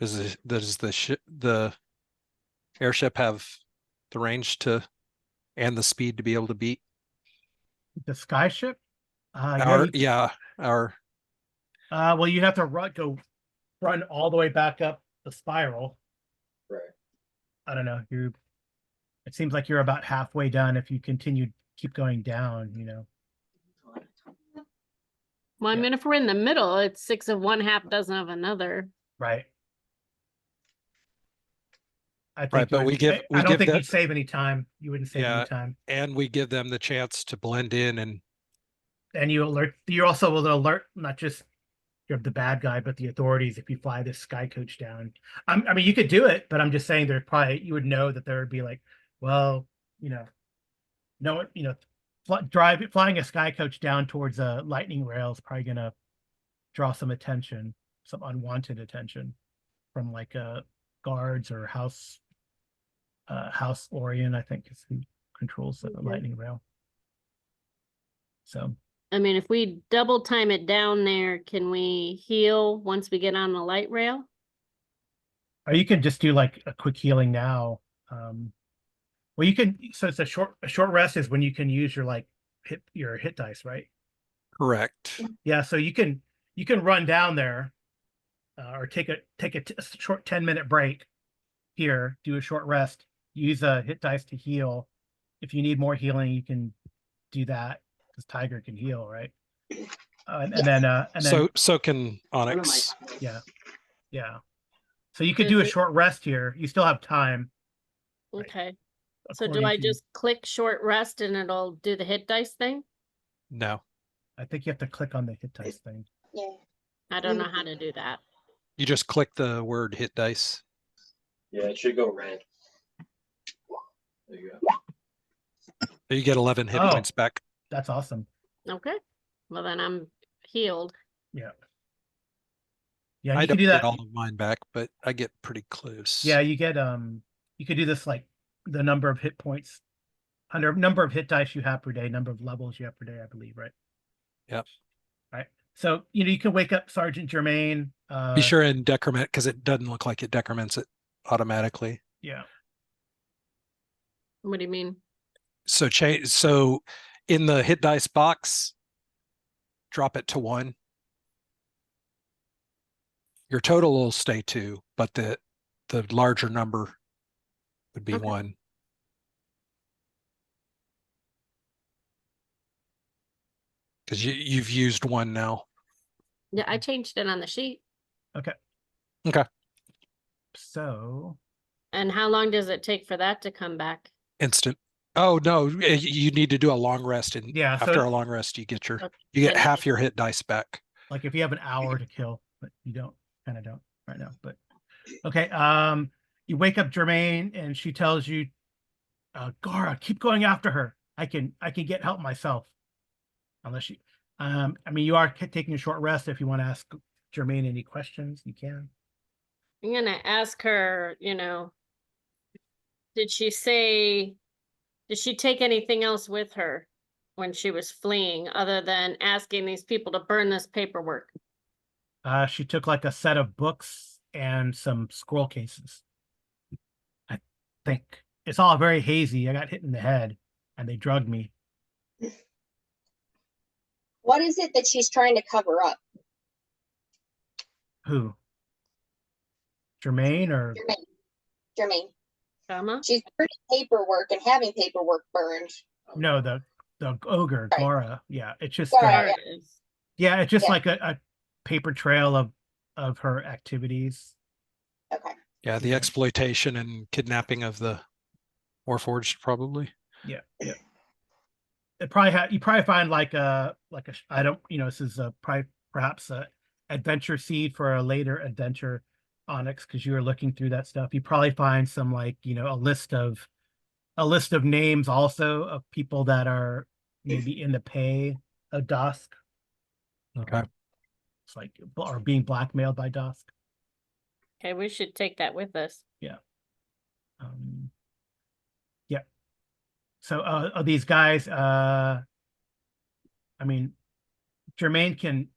[SPEAKER 3] Does the airship have the range to and the speed to be able to beat
[SPEAKER 1] The skyship,
[SPEAKER 3] our our
[SPEAKER 1] well, you have to run all the way back up the spiral.
[SPEAKER 5] Right.
[SPEAKER 1] I don't know. It seems like you're about halfway done if you keep going down, you know.
[SPEAKER 2] Well, I
[SPEAKER 1] Yeah.
[SPEAKER 2] mean, if we're in the middle, it's 6 of one, half dozen of another.
[SPEAKER 1] Right. I think
[SPEAKER 3] Right, but we
[SPEAKER 1] I don't
[SPEAKER 3] give
[SPEAKER 1] think
[SPEAKER 3] them
[SPEAKER 1] you'd save any time. You wouldn't save
[SPEAKER 3] Yeah.
[SPEAKER 1] any time.
[SPEAKER 3] and we give them the chance to blend in
[SPEAKER 1] And you also will alert not just you're the bad guy, but the authorities if you fly this sky coach down. I mean, you could do it, but I'm just saying there probably you would know that there would be like, well, you know, flying a sky coach down towards a lightning rail is probably gonna draw some attention, some unwanted attention from like guards or House Orion, I think is who controls the lightning rail. So
[SPEAKER 2] I mean, if we double time it down there, can we heal once we get on the light rail?
[SPEAKER 1] or you can just do like a quick healing now. Well, you can. So it's a short rest is when you can use your like your hit dice, right?
[SPEAKER 3] correct.
[SPEAKER 1] Yeah. So you can run down there, or take a short 10-minute break here, do a short rest, use a hit dice to heal. If you need more healing, you can do that because Tiger can heal, right? And then
[SPEAKER 3] So can Onyx.
[SPEAKER 1] yeah. So you could do a short rest here. You still have time. Right.
[SPEAKER 2] Okay. So do
[SPEAKER 1] according
[SPEAKER 2] I
[SPEAKER 1] to-
[SPEAKER 2] just click short rest and it'll do the hit dice thing?
[SPEAKER 3] No,
[SPEAKER 1] I think you have to click on the hit dice thing.
[SPEAKER 6] Yeah.
[SPEAKER 2] I don't know how to do that.
[SPEAKER 3] you just click the word hit dice.
[SPEAKER 5] Yeah, it should go red. There you go.
[SPEAKER 3] You get 11 hit
[SPEAKER 1] Oh.
[SPEAKER 3] points back.
[SPEAKER 1] That's awesome.
[SPEAKER 2] Okay. Well, then I'm healed.
[SPEAKER 1] Yeah. Yeah,
[SPEAKER 3] I
[SPEAKER 1] you
[SPEAKER 3] don't
[SPEAKER 1] can do
[SPEAKER 3] get
[SPEAKER 1] that.
[SPEAKER 3] all of mine back, but I get pretty close.
[SPEAKER 1] Yeah, you get you could do this like the number of hit points, number of hit dice you have per day, number of levels you have per day, I believe, right?
[SPEAKER 3] Yep.
[SPEAKER 1] Right. So you can wake up Sergeant Germain.
[SPEAKER 3] Be sure and decrement because it doesn't look like it decrements it automatically.
[SPEAKER 1] Yeah.
[SPEAKER 2] What do you mean?
[SPEAKER 3] So in the hit dice box, drop it to 1. Your total will stay 2, but the larger number would be
[SPEAKER 2] Okay.
[SPEAKER 3] 1. Because you've used 1 now.
[SPEAKER 2] Yeah, I changed it on the sheet.
[SPEAKER 1] Okay.
[SPEAKER 3] Okay.
[SPEAKER 1] So
[SPEAKER 2] And how long does it take for that to come back?
[SPEAKER 3] Instant. Oh no, you need to do a long rest, and
[SPEAKER 1] Yeah,
[SPEAKER 3] after
[SPEAKER 1] so-
[SPEAKER 3] a long rest, you get
[SPEAKER 2] Okay.
[SPEAKER 3] get half your hit dice back.
[SPEAKER 1] like if you have an hour to kill, but you kind of don't right now. But okay, you wake up Jermaine, and she tells you, Gara, keep going after her. I can get help myself. Unless you, I mean, you are taking a short rest. If you want to ask Jermaine any questions, you can.
[SPEAKER 2] I'm gonna ask her, did she take anything else with her when she was fleeing other than asking these people to burn this paperwork?
[SPEAKER 1] She took like a set of books and some scroll cases. I think it's all very hazy. I got hit in the head and they drugged me.
[SPEAKER 6] What is it that she's trying to cover up?
[SPEAKER 1] Who? Jermaine or
[SPEAKER 6] Jermaine.
[SPEAKER 2] Grandma?
[SPEAKER 6] She's burning paperwork and having paperwork burned.
[SPEAKER 1] no, the ogre,
[SPEAKER 6] Right.
[SPEAKER 1] Gara. Yeah, it's just
[SPEAKER 6] Gara,
[SPEAKER 2] There
[SPEAKER 6] yeah.
[SPEAKER 2] it is.
[SPEAKER 1] yeah, it's just
[SPEAKER 6] Yeah.
[SPEAKER 1] like a paper trail of her activities.
[SPEAKER 6] Okay.
[SPEAKER 3] Yeah, the
[SPEAKER 1] Yeah.
[SPEAKER 3] exploitation and kidnapping of the Warforged, probably.
[SPEAKER 1] Yeah. It probably you probably find like a I don't this is perhaps a adventure seed for a later adventure, Onyx, because you were looking through that stuff. You probably find some like a list of names also of people that are maybe in the pay of Dusk.
[SPEAKER 3] Okay.
[SPEAKER 1] It's like are being blackmailed by Dusk.
[SPEAKER 2] Okay, we should take that with us.
[SPEAKER 1] Yeah. So of these guys, I mean, Jermaine can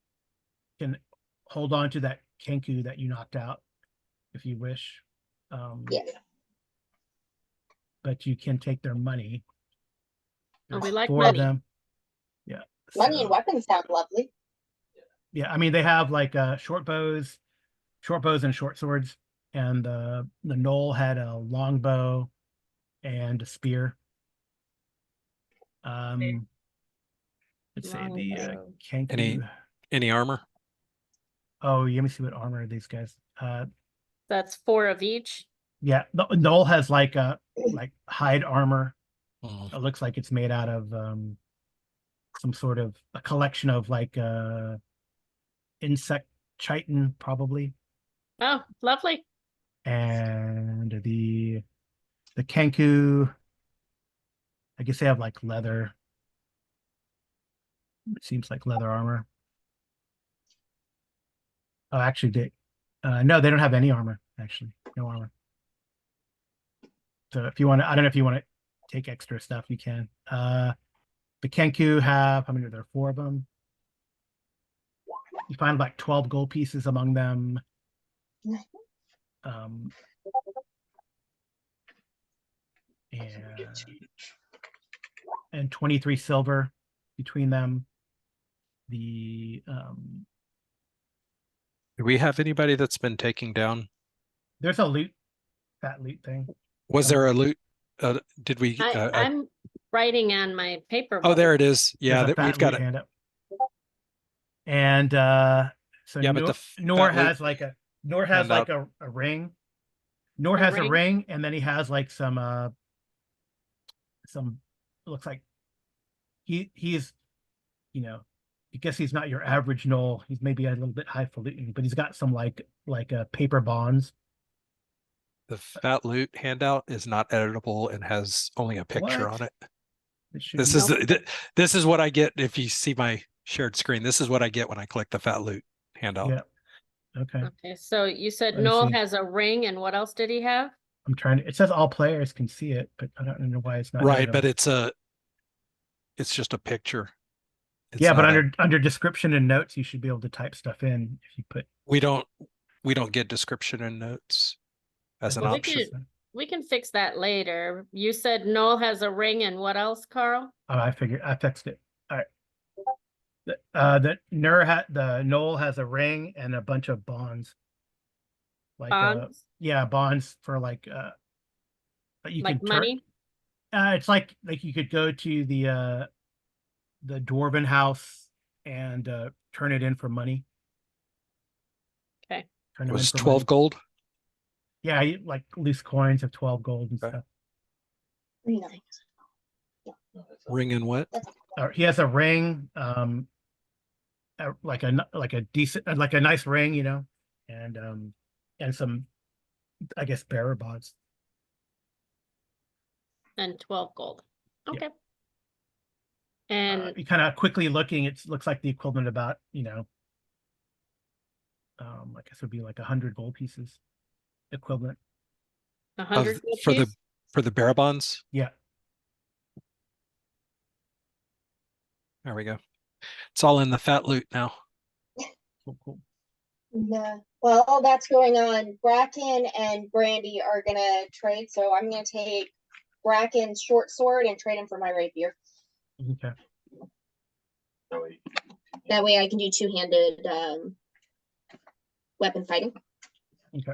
[SPEAKER 1] hold on to that Kenku that you knocked out if you wish.
[SPEAKER 6] Yeah.
[SPEAKER 1] But you can take their money.
[SPEAKER 2] Oh, we
[SPEAKER 1] There's
[SPEAKER 2] like
[SPEAKER 1] 4
[SPEAKER 2] money.
[SPEAKER 1] of them. Yeah.
[SPEAKER 6] Money and
[SPEAKER 1] so-
[SPEAKER 6] weapons sound lovely.
[SPEAKER 1] Yeah, I mean they have like short bows and short swords, and the knoll had a long bow and a spear. Let's say the
[SPEAKER 2] Longbow.
[SPEAKER 1] Kenku.
[SPEAKER 3] Any armor?
[SPEAKER 1] Oh, let me see what armor these guys.
[SPEAKER 2] That's 4 of each.
[SPEAKER 1] Yeah, the knoll has like a hide armor.
[SPEAKER 3] Mm.
[SPEAKER 1] It looks like it's made out of some sort of a collection of like insect chitin probably.
[SPEAKER 2] Oh, lovely.
[SPEAKER 1] And the Kenku, I guess they have like leather. It seems like leather armor. Oh, actually, no, they don't have any armor. Actually, no armor. So if you want to, I don't know if you want to take extra stuff, you can. The Kenku have, how many are there? 4 of them. You find like 12 gold pieces among them. And 23 silver between them. The
[SPEAKER 3] Do we have anybody that's been taking down?
[SPEAKER 1] there's a fat loot thing.
[SPEAKER 3] Was there a loot? Did we?
[SPEAKER 2] I'm writing on my paper.
[SPEAKER 3] Oh, there it is. Yeah,
[SPEAKER 1] There's a fat
[SPEAKER 3] we've got
[SPEAKER 1] loot
[SPEAKER 3] it.
[SPEAKER 1] hand up. And so
[SPEAKER 3] Yeah, but
[SPEAKER 1] Noor,
[SPEAKER 3] the
[SPEAKER 1] Noor
[SPEAKER 3] fat loot
[SPEAKER 1] has like a ring. Noor
[SPEAKER 2] A
[SPEAKER 1] has a
[SPEAKER 2] ring?
[SPEAKER 1] ring, and then he has like some looks like he's I guess he's not your average Knoll. He's maybe a little bit highfalutin, but he's got some like paper bonds.
[SPEAKER 3] The fat loot handout is not editable and has only a picture
[SPEAKER 1] What?
[SPEAKER 3] on it.
[SPEAKER 1] It should
[SPEAKER 3] This
[SPEAKER 1] be-
[SPEAKER 3] is this is what I get if you see my shared screen. This is what I get when I click the fat loot handout.
[SPEAKER 1] Yeah. Okay.
[SPEAKER 2] Okay, so you said
[SPEAKER 1] Let me
[SPEAKER 2] Noel
[SPEAKER 1] see.
[SPEAKER 2] has a ring, and what else did he have?
[SPEAKER 1] I'm trying to. It says all players can see it, but I don't know why it's not.
[SPEAKER 3] Right, but
[SPEAKER 1] editable.
[SPEAKER 3] it's just a picture. It's
[SPEAKER 1] Yeah, but
[SPEAKER 3] not
[SPEAKER 1] under description and notes, you should be able to type stuff in if you put.
[SPEAKER 3] we don't get description and notes as an
[SPEAKER 2] Well,
[SPEAKER 3] option.
[SPEAKER 2] we can fix that later. You said Noel has a ring, and what else, Carl?
[SPEAKER 1] Oh, I figured I fixed it. All right. The Knoll has a ring and a bunch of bonds. Like
[SPEAKER 2] Bonds,
[SPEAKER 1] yeah, bonds for like you
[SPEAKER 2] like
[SPEAKER 1] can turn.
[SPEAKER 2] money.
[SPEAKER 1] It's like you could go to the dwarven house and turn it in for money.
[SPEAKER 2] Okay.
[SPEAKER 1] Turn
[SPEAKER 3] It
[SPEAKER 1] them in
[SPEAKER 3] was
[SPEAKER 1] for
[SPEAKER 3] 12
[SPEAKER 1] money.
[SPEAKER 3] gold.
[SPEAKER 1] Yeah, like loose coins of 12 gold and
[SPEAKER 3] Okay.
[SPEAKER 1] stuff.
[SPEAKER 3] Ring and what?
[SPEAKER 1] He has a ring, like a decent, like a nice ring, you know, and some, I guess, bearer bonds.
[SPEAKER 2] And 12 gold.
[SPEAKER 1] Yeah.
[SPEAKER 2] Okay. And
[SPEAKER 1] You kind of quickly looking, it looks like the equivalent about, you know, I guess it would be like 100 gold pieces equivalent.
[SPEAKER 2] 100 gold
[SPEAKER 3] For
[SPEAKER 2] piece?
[SPEAKER 3] the bearer bonds.
[SPEAKER 1] Yeah.
[SPEAKER 3] There we go. It's all in the fat loot now.
[SPEAKER 1] Cool.
[SPEAKER 4] Yeah. Well, all that's going on. Bracken and Brandy are gonna trade, so I'm gonna take Bracken's short sword and trade him for my rapier.
[SPEAKER 1] Okay.
[SPEAKER 4] That way I can do two-handed weapon fighting.
[SPEAKER 1] Okay.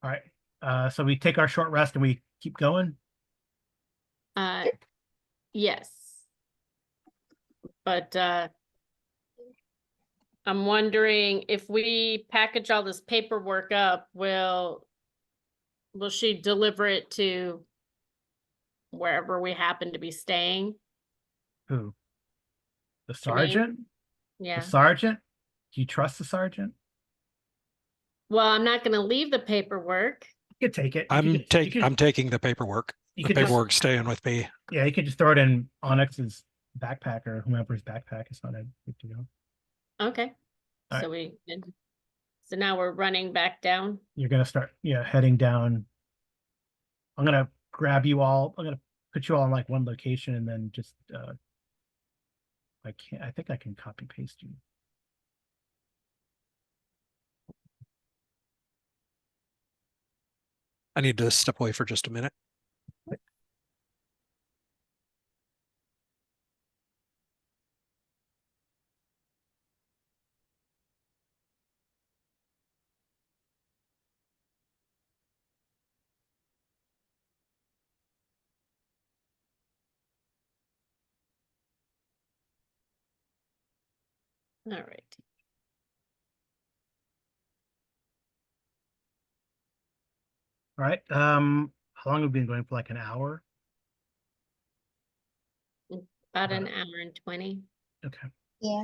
[SPEAKER 1] All right. So we take our short rest and we keep going.
[SPEAKER 2] Yes. But I'm wondering if we package all this paperwork up, will she deliver it to wherever we happen to be staying?
[SPEAKER 1] Who? The
[SPEAKER 2] To me?
[SPEAKER 1] sergeant?
[SPEAKER 2] Yeah.
[SPEAKER 1] The sergeant? Do you trust the sergeant?
[SPEAKER 2] Well, I'm not gonna leave the paperwork.
[SPEAKER 1] You could take it.
[SPEAKER 3] I'm taking the paperwork.
[SPEAKER 1] You
[SPEAKER 3] The
[SPEAKER 1] could just-
[SPEAKER 3] paperwork's staying with me.
[SPEAKER 1] Yeah, you could just throw it in Onyx's backpack or whomever's backpack. It's not a big deal.
[SPEAKER 2] Okay.
[SPEAKER 1] All
[SPEAKER 2] So so now we're running back down.
[SPEAKER 1] You're gonna start, heading down. I'm gonna grab you all. I'm gonna put you all in like one location and then just I think I can copy paste you.
[SPEAKER 3] I need to step away for just a minute.
[SPEAKER 2] All right.
[SPEAKER 1] All right. How long have we been going for? Like an hour?
[SPEAKER 2] About an hour and 20.
[SPEAKER 1] Okay.
[SPEAKER 4] Yeah.